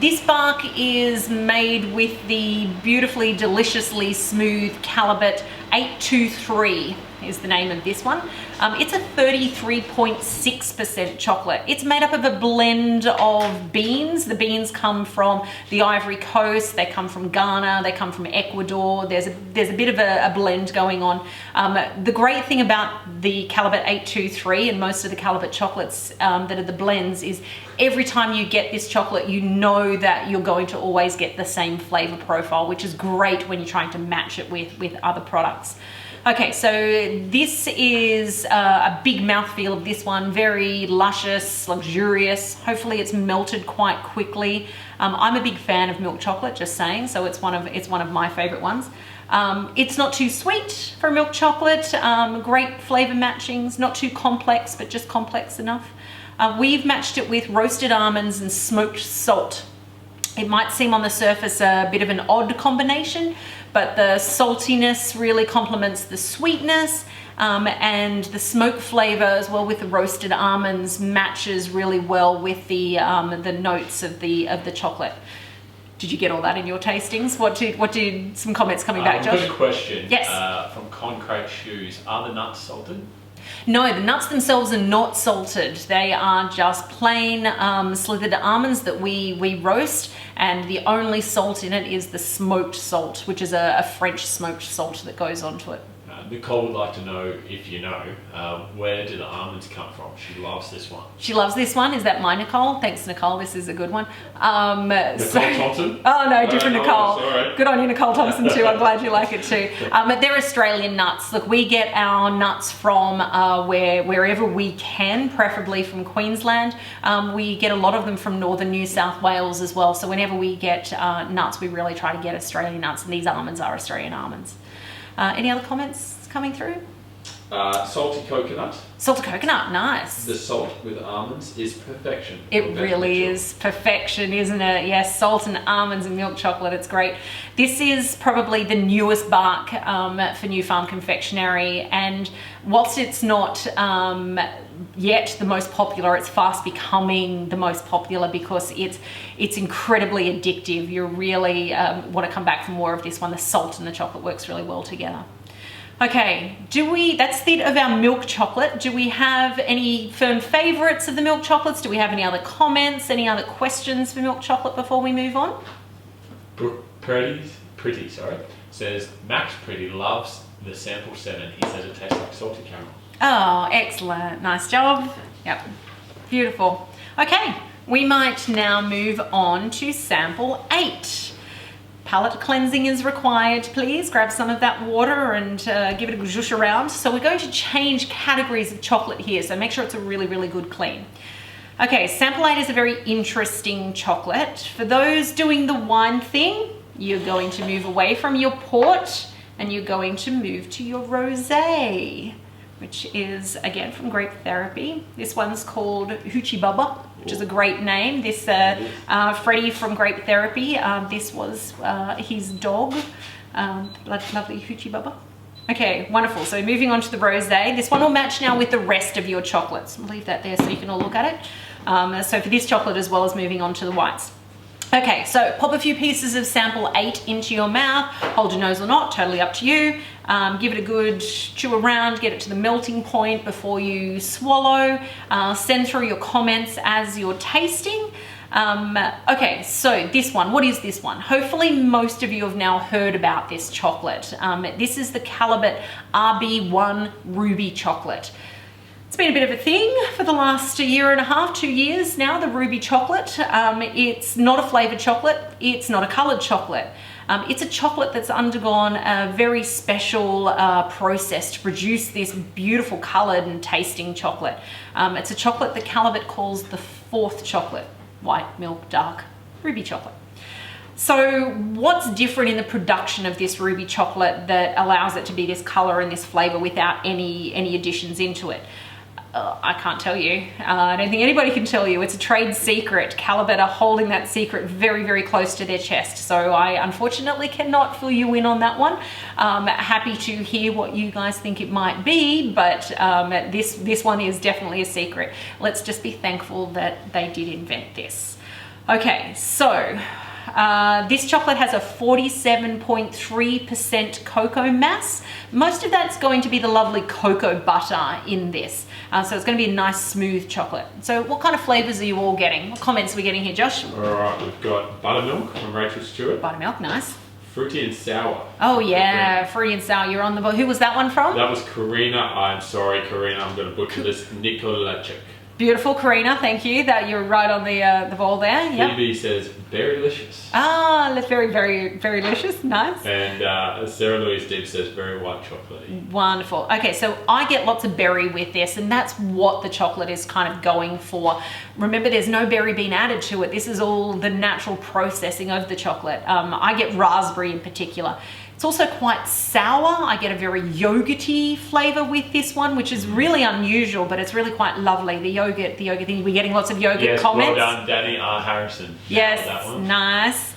This bark is made with the beautifully, deliciously smooth Calibut 823 is the name of this one. It's a 33.6% chocolate. It's made up of a blend of beans. The beans come from the Ivory Coast, they come from Ghana, they come from Ecuador. There's a bit of a blend going on. The great thing about the Calibet 823 and most of the Calibet chocolates that are the blends is every time you get this chocolate, you know that you're going to always get the same flavor profile, which is great when you're trying to match it with other products. Okay, so this is a big mouthfeel of this one, very luscious, luxurious. Hopefully it's melted quite quickly. I'm a big fan of milk chocolate, just saying, so it's one of my favorite ones. It's not too sweet for milk chocolate, great flavor matchings, not too complex, but just complex enough. We've matched it with roasted almonds and smoked salt. It might seem on the surface a bit of an odd combination, but the saltiness really complements the sweetness, and the smoke flavor as well with the roasted almonds matches really well with the notes of the chocolate. Did you get all that in your tastings? What did some comments coming back, Josh? Good question. Yes. From Concrete Shoes. Are the nuts salted? No, the nuts themselves are not salted. They are just plain slithered almonds that we roast, and the only salt in it is the smoked salt, which is a French smoked salt that goes onto it. Nicole would like to know, if you know, where do the almonds come from? She loves this one. She loves this one. Is that my Nicole? Thanks, Nicole. This is a good one. Nicole Thompson? Oh, no, different Nicole. Sorry. Good on you, Nicole Thompson, too. I'm glad you like it, too. But they're Australian nuts. Look, we get our nuts from wherever we can, preferably from Queensland. We get a lot of them from northern New South Wales as well. So whenever we get nuts, we really try to get Australian nuts, and these almonds are Australian almonds. Any other comments coming through? Salty coconut. Salted coconut, nice. The salt with almonds is perfection. It really is perfection, isn't it? Yes, salt and almonds and milk chocolate, it's great. This is probably the newest bark for New Farm Confectionery, and whilst it's not yet the most popular, it's fast becoming the most popular because it's incredibly addictive. You really want to come back for more of this one. The salt and the chocolate works really well together. Okay, that's the of our milk chocolate. Do we have any firm favorites of the milk chocolates? Do we have any other comments, any other questions for milk chocolate before we move on? Pretty, says Max Pretty loves the sample 7. He says it tastes like salty caramel. Oh, excellent. Nice job. Yep. Beautiful. Okay, we might now move on to sample 8. Palate cleansing is required, please. Grab some of that water and give it a zhoosh around. So we're going to change categories of chocolate here, so make sure it's a really, really good clean. Okay, sample 8 is a very interesting chocolate. For those doing the wine thing, you're going to move away from your port and you're going to move to your rosé, which is again from Grape Therapy. This one's called Hoochie Bubba, which is a great name. This Freddie from Grape Therapy, this was his dog, lovely Hoochie Bubba. Okay, wonderful. So moving on to the rosé. This one will match now with the rest of your chocolates. I'll leave that there so you can all look at it. So for this chocolate as well as moving on to the whites. Okay, so pop a few pieces of sample 8 into your mouth. Hold your nose or not, totally up to you. Give it a good chew around, get it to the melting point before you swallow. Send through your comments as you're tasting. Okay, so this one, what is this one? Hopefully most of you have now heard about this chocolate. This is the Calibet RB1 Ruby chocolate. It's been a bit of a thing for the last year and a half, 2 years now, the Ruby chocolate. It's not a flavored chocolate, it's not a colored chocolate. It's a chocolate that's undergone a very special process to produce this beautiful colored and tasting chocolate. It's a chocolate that Calibet calls the 4th chocolate, white milk, dark, ruby chocolate. So what's different in the production of this ruby chocolate that allows it to be this color and this flavor without any additions into it? I can't tell you. I don't think anybody can tell you. It's a trade secret. Calibet are holding that secret very, very close to their chest. So I unfortunately cannot fill you in on that one. Happy to hear what you guys think it might be, but this one is definitely a secret. Let's just be thankful that they did invent this. Okay, so This chocolate has a 47.3% cocoa mass. Most of that's going to be the lovely cocoa butter in this. So it's going to be a nice smooth chocolate. So what kind of flavors are you all getting? What comments are we getting here, Josh? All right, we've got buttermilk from Rachel Stewart. Buttermilk, nice. Fruity and sour. Oh yeah, fruity and sour. You're on the ball. Who was that one from? That was Karina. I'm sorry, Karina. I'm going to butcher this. Nikolachik. Beautiful, Karina. Thank you. That you're right on the ball there. Yep. Phoebe says very delicious. Ah, that's very, very, very delicious. Nice. And Sarah Louise Deep says very white chocolatey. Wonderful. Okay, so I get lots of berry with this, and that's what the chocolate is kind of going for. Remember, there's no berry being added to it. This is all the natural processing of the chocolate. I get raspberry in particular. It's also quite sour. I get a very yogurty flavor with this one, which is really unusual, but it's really quite lovely. The yogurt thing, we're getting lots of yogurt comments. Well done, Danny R. Harrison. Yes, nice.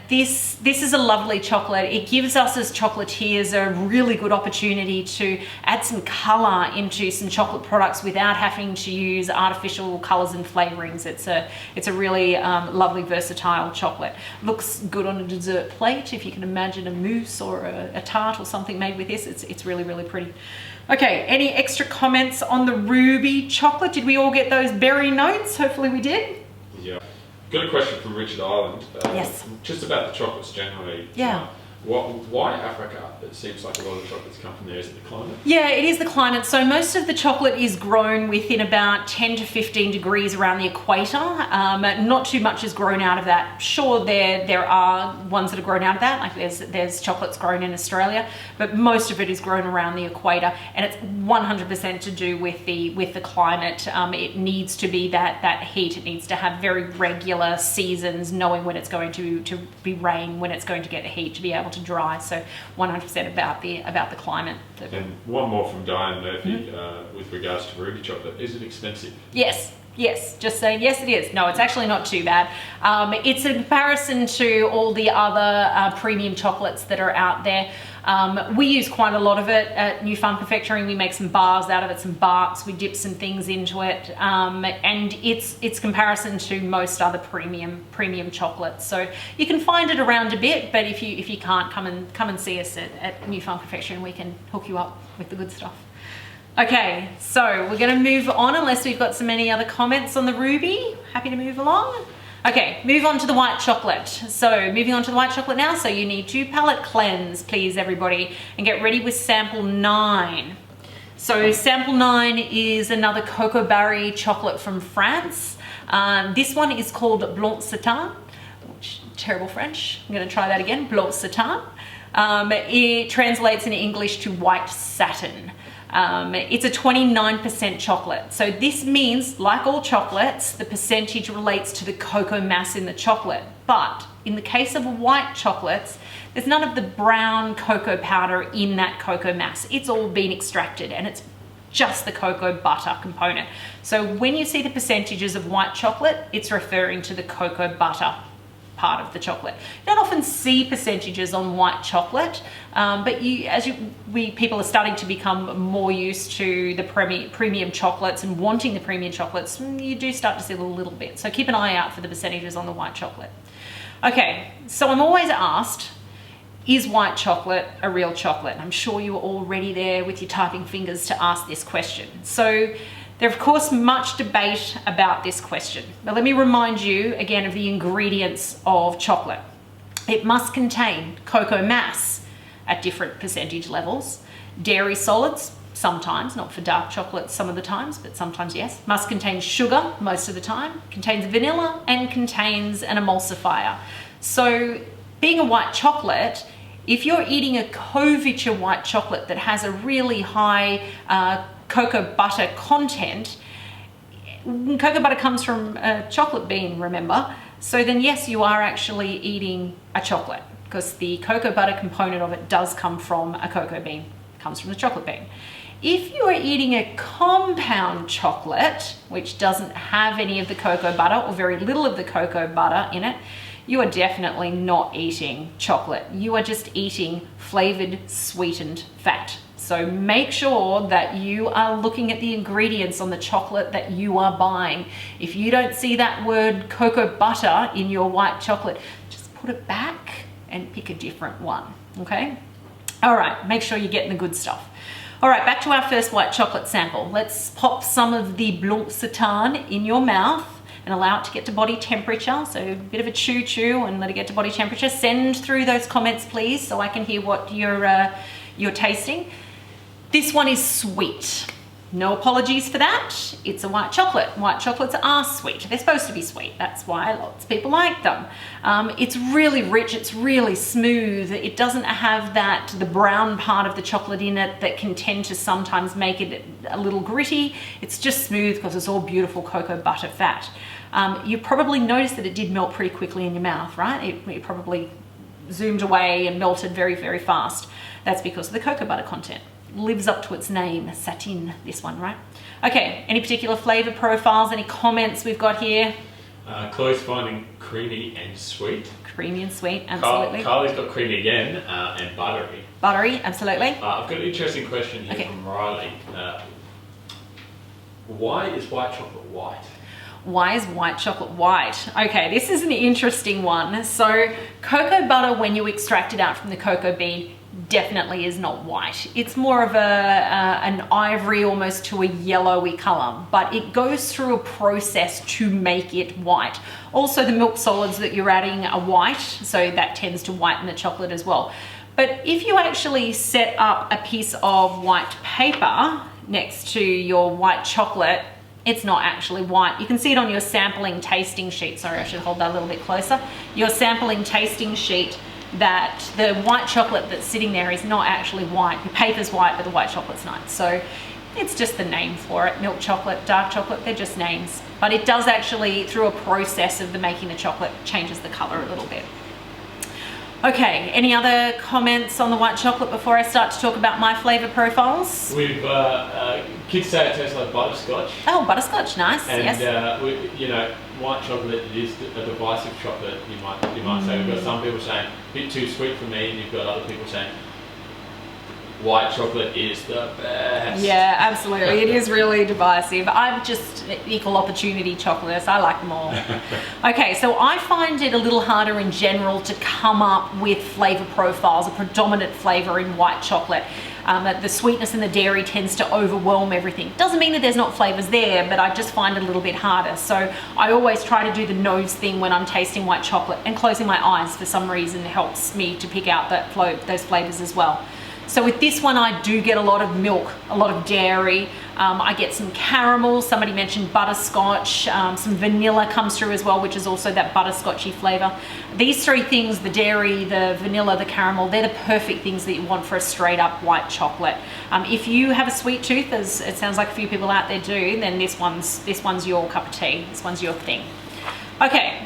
This is a lovely chocolate. It gives us as chocolatiers a really good opportunity to add some color into some chocolate products without having to use artificial colors and flavorings. It's a really lovely, versatile chocolate. Looks good on a dessert plate. If you can imagine a mousse or a tart or something made with this, it's really, really pretty. Okay, any extra comments on the ruby chocolate? Did we all get those berry notes? Hopefully we did. Yeah. Got a question from Richard Island. Yes. Just about the chocolates generally. Yeah. Why Africa? It seems like a lot of the chocolates come from there. Is it the climate? Yeah, it is the climate. So most of the chocolate is grown within about 10 to 15 degrees around the equator. Not too much is grown out of that. Sure, there are ones that are grown out of that. Like there's chocolates grown in Australia, but most of it is grown around the equator, and it's 100% to do with the climate. It needs to be that heat. It needs to have very regular seasons, knowing when it's going to be rain, when it's going to get the heat to be able to dry. So 100% about the climate. And one more from Diane Murphy with regards to ruby chocolate. Is it expensive? Yes. Just saying yes it is. No, it's actually not too bad. It's in comparison to all the other premium chocolates that are out there. We use quite a lot of it at New Farm Confectionery. We make some bars out of it, some barks. We dip some things into it, and it's comparison to most other premium chocolates. So you can find it around a bit, but if you can't, come and see us at New Farm Confectionery, and we can hook you up with the good stuff. Okay, so we're going to move on unless we've got any other comments on the ruby. Happy to move along. Okay, move on to the white chocolate. So moving on to the white chocolate now. So you need to palate cleanse, please, everybody, and get ready with sample 9. So sample 9 is another cocoa berry chocolate from France. This one is called Blanc Satin, which terrible French. I'm going to try that again, Blanc Satin. It translates in English to white satin. It's a 29% chocolate. So this means, like all chocolates, the percentage relates to the cocoa mass in the chocolate. But in the case of white chocolates, there's none of the brown cocoa powder in that cocoa mass. It's all been extracted, and it's just the cocoa butter component. So when you see the percentages of white chocolate, it's referring to the cocoa butter part of the chocolate. You don't often see percentages on white chocolate, but people are starting to become more used to the premium chocolates and wanting the premium chocolates. You do start to see a little bit. So keep an eye out for the percentages on the white chocolate. Okay, so I'm always asked, is white chocolate a real chocolate? I'm sure you were all ready there with your typing fingers to ask this question. So there's of course much debate about this question. But let me remind you again of the ingredients of chocolate. It must contain cocoa mass at different percentage levels, dairy solids, sometimes, not for dark chocolate some of the times, but sometimes yes. Must contain sugar most of the time, contains vanilla, and contains an emulsifier. So being a white chocolate, if you're eating a couverture white chocolate that has a really high cocoa butter content, cocoa butter comes from a chocolate bean, remember? So then yes, you are actually eating a chocolate, because the cocoa butter component of it does come from a cocoa bean, it comes from the chocolate bean. If you are eating a compound chocolate, which doesn't have any of the cocoa butter or very little of the cocoa butter in it, you are definitely not eating chocolate. You are just eating flavored, sweetened fat. So make sure that you are looking at the ingredients on the chocolate that you are buying. If you don't see that word cocoa butter in your white chocolate, just put it back and pick a different one, okay? All right, make sure you're getting the good stuff. All right, back to our first white chocolate sample. Let's pop some of the Blanc Satan in your mouth and allow it to get to body temperature. So a bit of a chew and let it get to body temperature. Send through those comments, please, so I can hear what you're tasting. This one is sweet. No apologies for that. It's a white chocolate. White chocolates are sweet. They're supposed to be sweet. That's why lots of people like them. It's really rich. It's really smooth. It doesn't have the brown part of the chocolate in it that can tend to sometimes make it a little gritty. It's just smooth because it's all beautiful cocoa butter fat. You probably noticed that it did melt pretty quickly in your mouth, right? It probably zoomed away and melted very, very fast. That's because of the cocoa butter content. Lives up to its name, satin, this one, right? Okay, any particular flavor profiles, any comments we've got here? Chloe's finding creamy and sweet. Creamy and sweet, absolutely. Carly's got creamy again and buttery. Buttery, absolutely. I've got an interesting question here from Riley. Why is white chocolate white? Why is white chocolate white? Okay, this is an interesting one. So cocoa butter, when you extract it out from the cocoa bean, definitely is not white. It's more of an ivory, almost to a yellowy color, but it goes through a process to make it white. Also, the milk solids that you're adding are white, so that tends to whiten the chocolate as well. But if you actually set up a piece of white paper next to your white chocolate, it's not actually white. You can see it on your sampling tasting sheet. Sorry, I should hold that a little bit closer. Your sampling tasting sheet, that the white chocolate that's sitting there is not actually white. Your paper's white, but the white chocolate's not. So it's just the name for it. Milk chocolate, dark chocolate, they're just names. But it does actually, through a process of the making the chocolate, changes the color a little bit. Okay, any other comments on the white chocolate before I start to talk about my flavor profiles? We've kids say it tastes like butterscotch. Oh, butterscotch, nice. And yes. you know, white chocolate is a divisive chocolate. You might say. We've got some people saying a bit too sweet for me, and you've got other people saying white chocolate is the best. Yeah, absolutely. It is really divisive. I'm just equal opportunity chocolates. I like them all. Okay, so I find it a little harder in general to come up with flavor profiles, a predominant flavor in white chocolate. The sweetness and the dairy tends to overwhelm everything. Doesn't mean that there's not flavors there, but I just find it a little bit harder. So I always try to do the nose thing when I'm tasting white chocolate, and closing my eyes for some reason helps me to pick out those flavors as well. So with this one, I do get a lot of milk, a lot of dairy. I get some caramel. Somebody mentioned butterscotch. Some vanilla comes through as well, which is also that butterscotchy flavor. These three things, the dairy, the vanilla, the caramel, they're the perfect things that you want for a straight up white chocolate. If you have a sweet tooth, as it sounds like a few people out there do, then this one's your cup of tea. This one's your thing. Okay.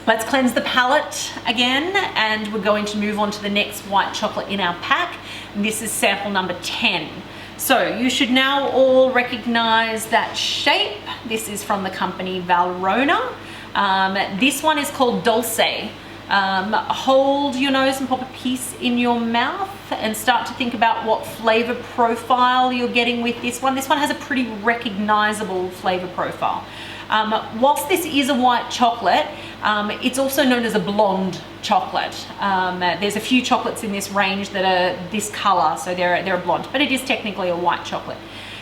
Let's cleanse the palate again, and we're going to move on to the next white chocolate in our pack. And this is sample number 10. So you should now all recognize that shape. This is from the company Valrhona. This one is called Dulce. Hold your nose and pop a piece in your mouth and start to think about what flavor profile you're getting with this one. This one has a pretty recognizable flavor profile. Whilst this is a white chocolate, it's also known as a blonde chocolate. There's a few chocolates in this range that are this color, so they're a blonde, but it is technically a white chocolate.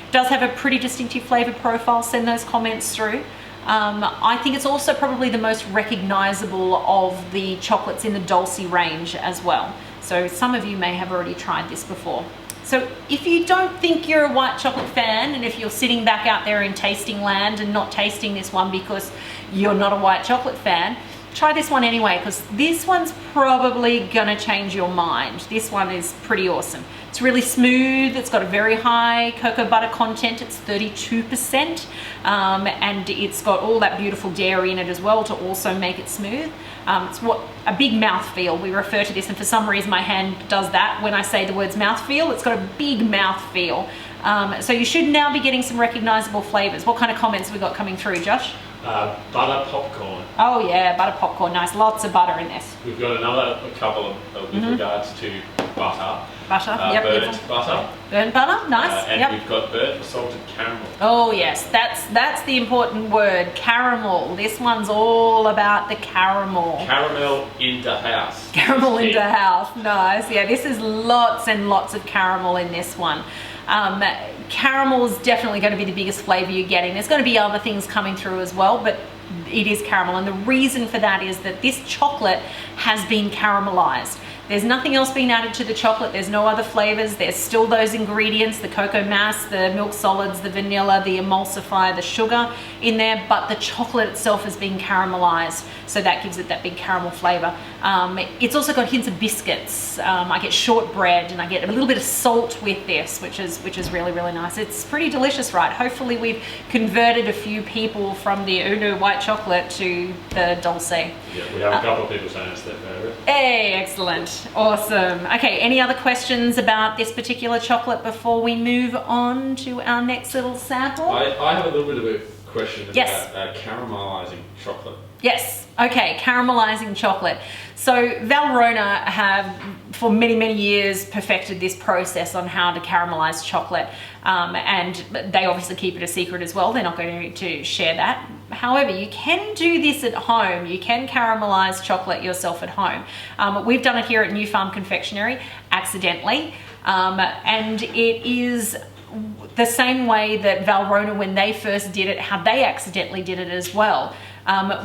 It does have a pretty distinctive flavor profile. Send those comments through. I think it's also probably the most recognizable of the chocolates in the Dulce range as well. So some of you may have already tried this before. So if you don't think you're a white chocolate fan, and if you're sitting back out there in tasting land and not tasting this one because you're not a white chocolate fan, try this one anyway, because this one's probably gonna change your mind. This one is pretty awesome. It's really smooth. It's got a very high cocoa butter content. It's 32%, and it's got all that beautiful dairy in it as well to also make it smooth. It's a big mouthfeel. We refer to this, and for some reason my hand does that when I say the words mouthfeel. It's got a big mouthfeel. So you should now be getting some recognizable flavors. What kind of comments have we got coming through, Josh? Butter popcorn. Oh yeah, butter popcorn. Nice. Lots of butter in this. We've got a couple of with regards to butter. Butter, Burnt butter. Burnt butter, nice. And we've got burnt salted caramel. Oh yes, that's the important word, caramel. This one's all about the caramel. Caramel in the house. Caramel in the house, nice. Yeah, this is lots and lots of caramel in this one. Caramel is definitely going to be the biggest flavour you're getting. There's going to be other things coming through as well, but it is caramel. And the reason for that is that this chocolate has been caramelized. There's nothing else being added to the chocolate. There's no other flavors. There's still those ingredients, the cocoa mass, the milk solids, the vanilla, the emulsifier, the sugar in there, but the chocolate itself has been caramelized. So that gives it that big caramel flavor. It's also got hints of biscuits. I get shortbread and I get a little bit of salt with this, which is really, really nice. It's pretty delicious, right? Hopefully we've converted a few people from the Uno white chocolate to the Dulce. Yeah, we have a couple of people saying it's their favorite. Hey, excellent. Awesome. Okay, any other questions about this particular chocolate before we move on to our next little sample? I have a little bit of a question Yes. about caramelizing chocolate. Yes. Okay, caramelizing chocolate. So Valrhona have, for many, many years, perfected this process on how to caramelize chocolate. And they obviously keep it a secret as well. They're not going to share that. However, you can do this at home. You can caramelize chocolate yourself at home. We've done it here at New Farm Confectionery, accidentally. And it is the same way that Valrhona, when they first did it, how they accidentally did it as well.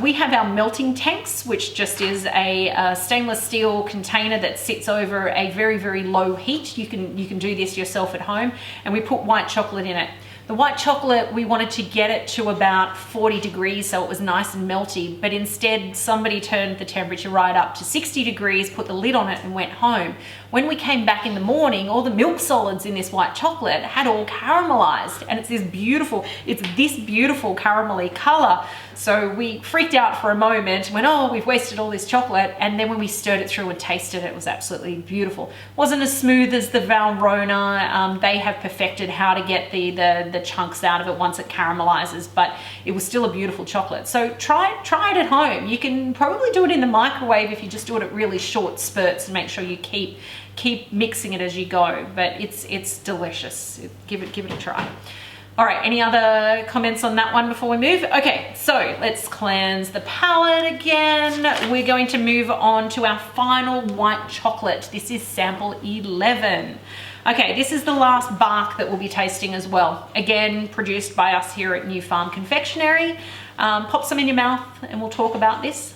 We have our melting tanks, which just is a stainless steel container that sits over a very, very low heat. You can do this yourself at home, and we put white chocolate in it. The white chocolate, we wanted to get it to about 40 degrees so it was nice and melty, but instead somebody turned the temperature right up to 60 degrees, put the lid on it and went home. When we came back in the morning, all the milk solids in this white chocolate had all caramelized, and it's this beautiful caramelly color. So we freaked out for a moment, went, oh, we've wasted all this chocolate. And then when we stirred it through and tasted it, it was absolutely beautiful. Wasn't as smooth as the Valrhona. They have perfected how to get the chunks out of it once it caramelizes, but it was still a beautiful chocolate. So try it at home. You can probably do it in the microwave if you just do it at really short spurts and make sure you keep mixing it as you go. But it's delicious. Give it a try. All right, any other comments on that one before we move? Okay, so let's cleanse the palette again. We're going to move on to our final white chocolate. This is sample 11. Okay, this is the last bark that we'll be tasting as well. Again, produced by us here at New Farm Confectionery. Pop some in your mouth and we'll talk about this.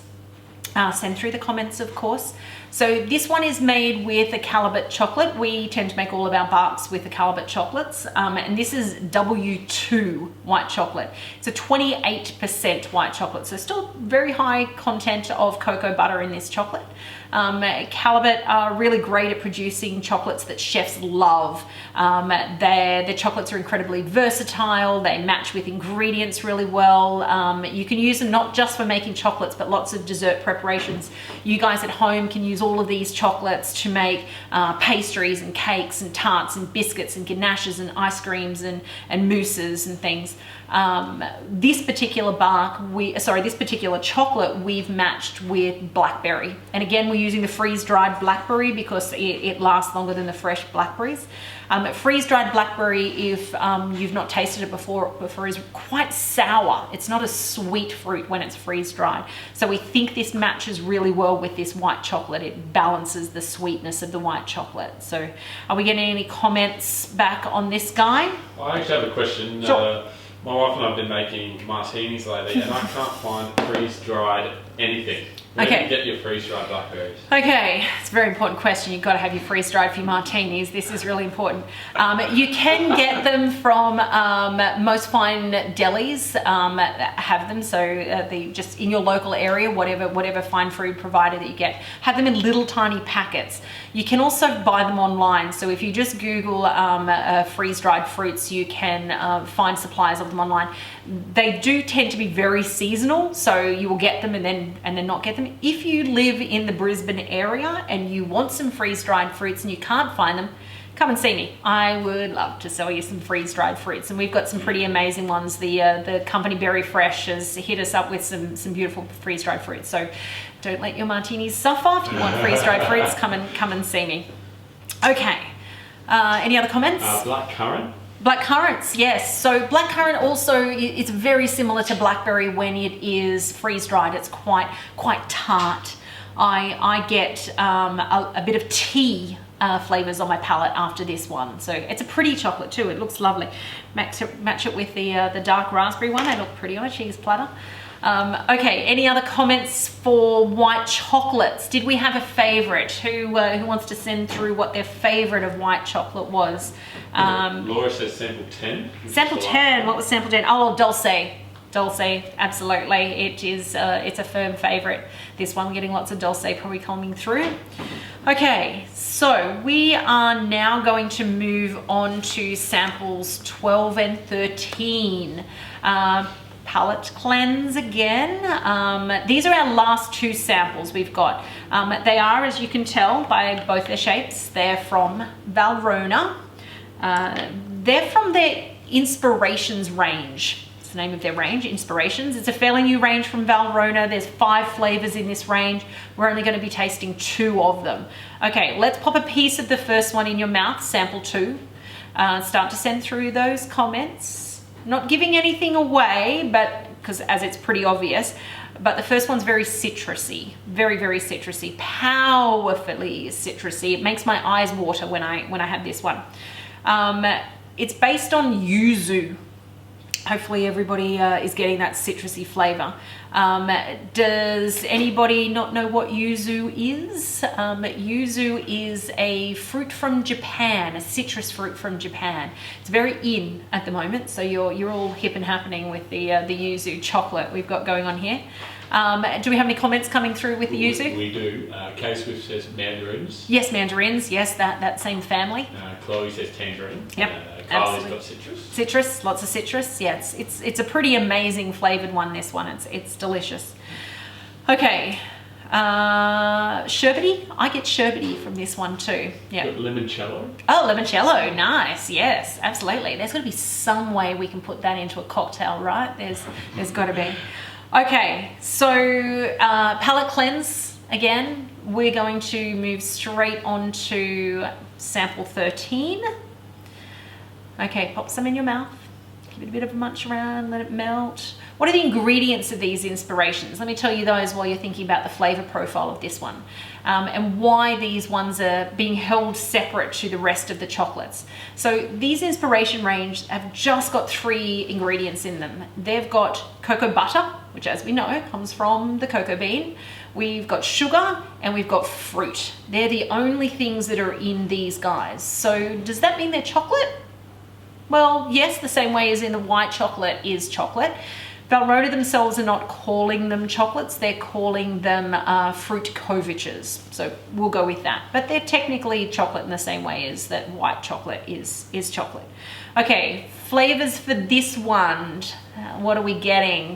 Send through the comments, of course. So this one is made with a Calibut chocolate. We tend to make all of our barks with the Calibut chocolates. And this is W2 white chocolate. It's a 28% white chocolate. So still very high content of cocoa butter in this chocolate. Calibut are really great at producing chocolates that chefs love. Their chocolates are incredibly versatile. They match with ingredients really well. You can use them not just for making chocolates, but lots of dessert preparations. You guys at home can use all of these chocolates to make pastries and cakes and tarts and biscuits and ganaches and ice creams and mousses and things. This particular chocolate we've matched with blackberry, and again we're using the freeze-dried blackberry because it lasts longer than the fresh blackberries. Freeze-dried blackberry, if you've not tasted it before, is quite sour. It's not a sweet fruit when it's freeze-dried, so we think this matches really well with this white chocolate. It balances the sweetness of the white chocolate. So are we getting any comments back on this guy? I actually have a question. Sure. My wife and I have been making martinis lately and I can't find freeze-dried anything. Where do you get your freeze-dried blackberries? Okay, it's a very important question. You've got to have your freeze-dried for your martinis. This is really important. You can get them from most fine delis have them. So just in your local area, whatever fine food provider that you get, have them in little tiny packets. You can also buy them online. So if you just Google freeze-dried fruits, you can find supplies of them online. They do tend to be very seasonal, so you will get them and then not get them. If you live in the Brisbane area and you want some freeze-dried fruits and you can't find them, come and see me. I would love to sell you some freeze-dried fruits, and we've got some pretty amazing ones. The company Berry Fresh has hit us up with some beautiful freeze-dried fruits. So don't let your martinis suffer. If you want freeze-dried fruits, come and see me. Okay. Any other comments? Black currant. Black currants, yes. So black currant also, it's very similar to blackberry when it is freeze-dried. It's quite tart. I get a bit of tea flavors on my palate after this one. So it's a pretty chocolate too. It looks lovely. Match it with the dark raspberry one. They look pretty on a cheese platter. Okay, any other comments for white chocolates? Did we have a favorite? Who wants to send through what their favorite of white chocolate was? Laura says sample 10. Sample 10, what was sample 10? Oh, Dulce. Dulce, absolutely. It is, it's a firm favorite. This one, we're getting lots of Dulce probably coming through. Okay, so we are now going to move on to samples 12 and 13. Palette cleanse again. These are our last two samples we've got. They are, as you can tell by both their shapes, they're from Valrhona. They're from their Inspirations range. It's the name of their range, Inspirations. It's a fairly new range from Valrhona. There's 5 flavors in this range. We're only going to be tasting 2 of them. Okay, let's pop a piece of the first one in your mouth, sample 2. Start to send through those comments. Not giving anything away, but because as it's pretty obvious, but the first one's very citrusy, very citrusy, powerfully citrusy. It makes my eyes water when I have this one. It's based on yuzu. Hopefully everybody is getting that citrusy flavor. Does anybody not know what yuzu is? Yuzu is a fruit from Japan, a citrus fruit from Japan. It's very in at the moment, so you're all hip and happening with the yuzu chocolate we've got going on here. Do we have any comments coming through with the yuzu? We do. K-Swift says mandarins. Yes, mandarins. Yes, that same family. Chloe says tangerine. Yep. Carly's got citrus. Citrus, lots of citrus. Yeah, it's a pretty amazing flavored one. This one, it's delicious. Okay, sherbety. I get sherbety from this one too. Yeah. Limoncello. Oh, limoncello, nice. Yes, absolutely. There's got to be some way we can put that into a cocktail, right? There's got to be. Okay, so palate cleanse again. We're going to move straight on to sample 13. Okay, pop some in your mouth. Give it a bit of a munch around, let it melt. What are the ingredients of these inspirations? Let me tell you those while you're thinking about the flavor profile of this one and why these ones are being held separate to the rest of the chocolates. So these inspiration range have just got 3 ingredients in them. They've got cocoa butter, which as we know comes from the cocoa bean. We've got sugar and we've got fruit. They're the only things that are in these guys. So does that mean they're chocolate? Well, yes, the same way as in the white chocolate is chocolate. Valrhona themselves are not calling them chocolates, they're calling them fruit couvertures. So we'll go with that. But they're technically chocolate in the same way as that white chocolate is chocolate. Okay, flavors for this one. What are we getting?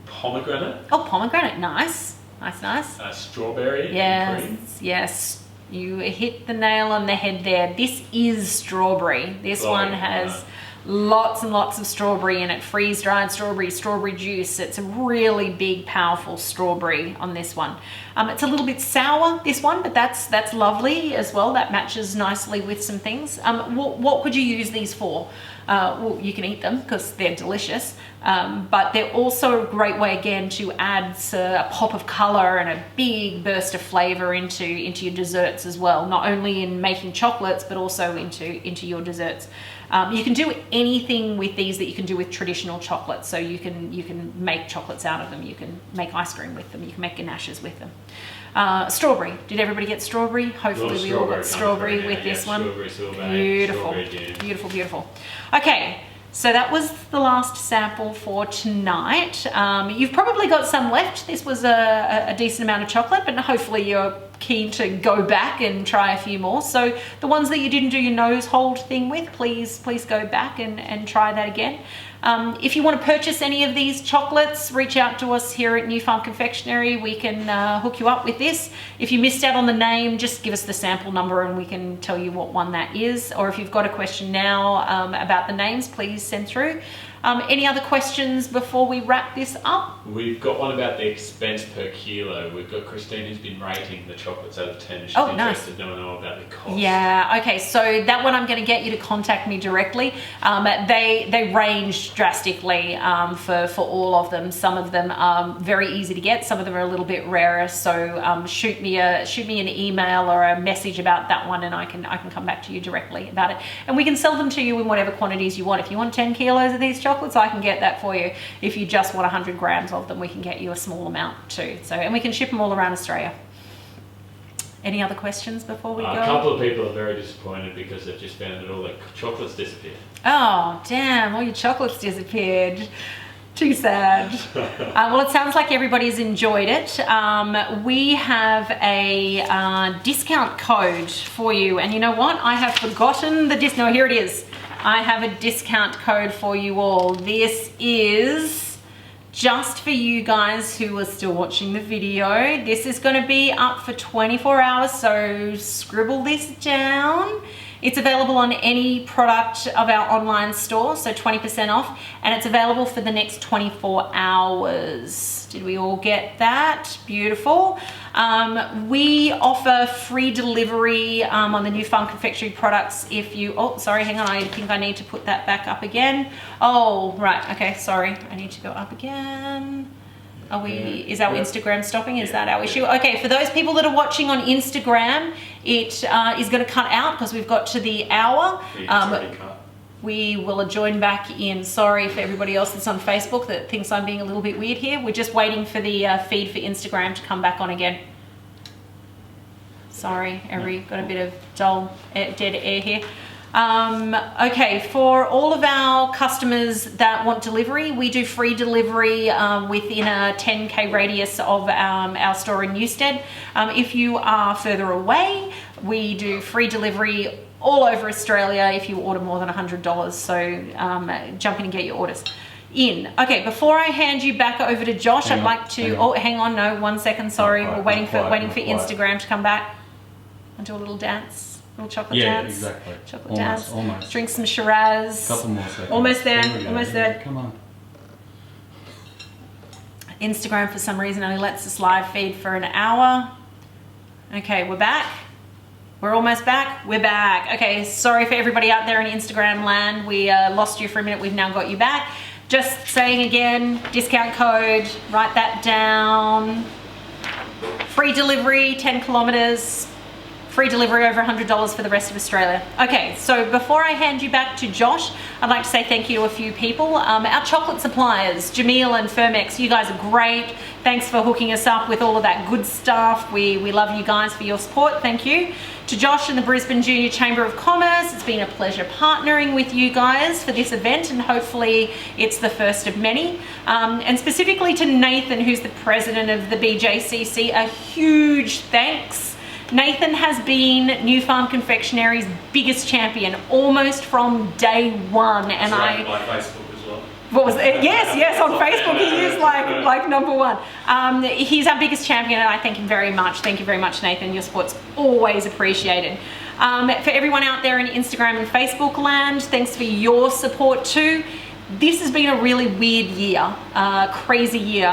Pomegranate. Oh, pomegranate, nice. Nice. Strawberry. Yes, and cream. Yes. You hit the nail on the head there. This is strawberry. This one has lots and lots of strawberry in it. Freeze-dried strawberry, strawberry juice. It's a really big, powerful strawberry on this one. It's a little bit sour, this one, but that's lovely as well. That matches nicely with some things. What could you use these for? Well, you can eat them because they're delicious, but they're also a great way again to add a pop of color and a big burst of flavor into your desserts as well. Not only in making chocolates, but also into your desserts. You can do anything with these that you can do with traditional chocolates. So you can make chocolates out of them. You can make ice cream with them. You can make ganaches with them. Strawberry. Did everybody get strawberry? Hopefully we all got strawberry with this one. Beautiful. Beautiful. Okay, so that was the last sample for tonight. You've probably got some left. This was a decent amount of chocolate, but hopefully you're keen to go back and try a few more. So the ones that you didn't do your nose hold thing with, please go back and try that again. If you want to purchase any of these chocolates, reach out to us here at New Farm Confectionery. We can hook you up with this. If you missed out on the name, just give us the sample number and we can tell you what one that is. Or if you've got a question now about the names, please send through. Any other questions before we wrap this up? We've got one about the expense per kilo. We've got Christine who's been rating the chocolates out of 10 and she's interested to know about the cost. Yeah, okay, so that one I'm going to get you to contact me directly. They range drastically for all of them. Some of them are very easy to get, some of them are a little bit rarer, so shoot me an email or a message about that one and I can come back to you directly about it. And we can sell them to you in whatever quantities you want. If you want 10 kilos of these chocolates, I can get that for you. If you just want 100 grams of them, we can get you a small amount too. So, and we can ship them all around Australia. Any other questions before we go? A couple of people are very disappointed because they've just found that all their chocolates disappeared. Oh, damn, all your chocolates disappeared. Too sad. Well, it sounds like everybody's enjoyed it. We have a discount code for you. And you know what? I have forgotten the no, here it is. I have a discount code for you all. This is just for you guys who are still watching the video. This is going to be up for 24 hours, so scribble this down. It's available on any product of our online store, so 20% off, and it's available for the next 24 hours. Did we all get that? Beautiful. We offer free delivery on the New Farm Confectionery products if you, oh, sorry, hang on, I think I need to put that back up again. Oh, right, okay, sorry, I need to go up again. Are we, is our Instagram stopping? Is that our issue? Okay, for those people that are watching on Instagram, it is going to cut out because we've got to the hour. We will join back in. Sorry for everybody else that's on Facebook that thinks I'm being a little bit weird here. We're just waiting for the feed for Instagram to come back on again. Sorry, got a bit of dull, dead air here. Okay, for all of our customers that want delivery, we do free delivery within a 10k radius of our store in Newstead. If you are further away, we do free delivery all over Australia if you order more than $100. So jump in and get your orders in. Okay, before I hand you back over to Josh, I'd like to, hang on, no, 1 second, sorry. We're waiting for Instagram to come back. I'll do a little dance. Little chocolate dance. Yeah, exactly. Chocolate dance. Almost. Drink some Shiraz. Couple more seconds. Almost there. Almost there. Come on. Instagram, for some reason, only lets us live feed for an hour. Okay, we're back. We're almost back. We're back. Okay, sorry for everybody out there in Instagram land. We lost you for a minute. We've now got you back. Just saying again, discount code. Write that down. Free delivery, 10 kilometers. Free delivery over $100 for the rest of Australia. Okay, so before I hand you back to Josh, I'd like to say thank you to a few people. Our chocolate suppliers, Jamil and Firmex, you guys are great. Thanks for hooking us up with all of that good stuff. We love you guys for your support. Thank you. To Josh and the Brisbane Junior Chamber of Commerce, it's been a pleasure partnering with you guys for this event, and hopefully it's the first of many. And specifically to Nathan, who's the president of the BJCC, a huge thanks. Nathan has been New Farm Confectionery's biggest champion almost from day one, and by Facebook as well. What was it? Yes, on Facebook he is like number one. He's our biggest champion, and I thank him very much. Thank you very much, Nathan. Your support's always appreciated. For everyone out there in Instagram and Facebook land, thanks for your support too. This has been a really weird year, crazy year.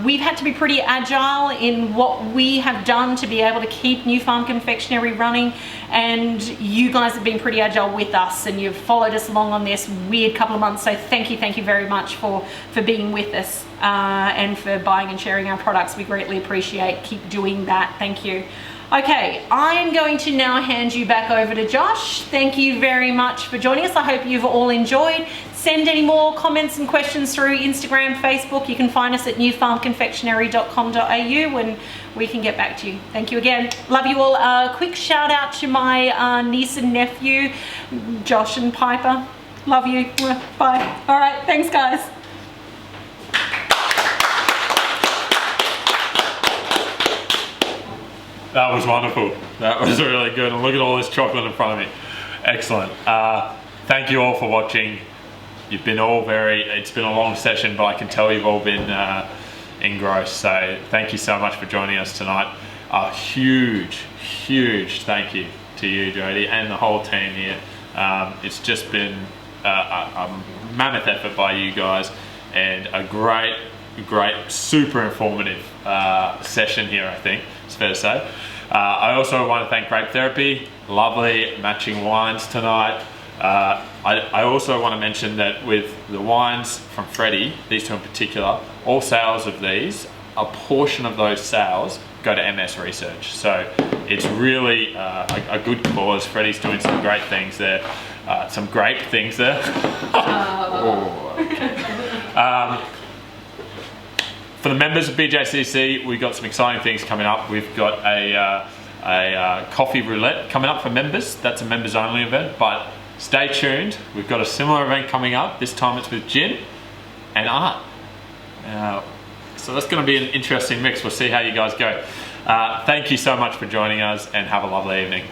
We've had to be pretty agile in what we have done to be able to keep New Farm Confectionery running, and you guys have been pretty agile with us, and you've followed us along on this weird couple of months, so thank you very much for being with us and for buying and sharing our products. We greatly appreciate. Keep doing that. Thank you. Okay, I'm going to now hand you back over to Josh. Thank you very much for joining us. I hope you've all enjoyed. Send any more comments and questions through Instagram, Facebook. You can find us at newfarmconfectionery.com.au and we can get back to you. Thank you again. Love you all. Quick shout out to my niece and nephew, Josh and Piper. Love you. Bye. All right, thanks guys. That was wonderful. That was really good. And look at all this chocolate in front of me. Excellent. Thank you all for watching. You've been all it's been a long session, but I can tell you've all been engrossed. So thank you so much for joining us tonight. A huge thank you to you, Jodie, and the whole team here. It's just been a mammoth effort by you guys, and a great, super informative session here, I think it's fair to say. I also want to thank Grape Therapy, lovely matching wines tonight. I also want to mention that with the wines from Freddie, these two in particular, all sales of these, a portion of those sales go to MS research. So it's really a good cause. Freddie's doing some great things there, some grape things there. Oh, okay. For the members of BJCC, we've got some exciting things coming up. We've got a coffee roulette coming up for members. That's a members only event, but stay tuned. We've got a similar event coming up. This time it's with gin and art. So that's going to be an interesting mix. We'll see how you guys go. Thank you so much for joining us, and have a lovely evening.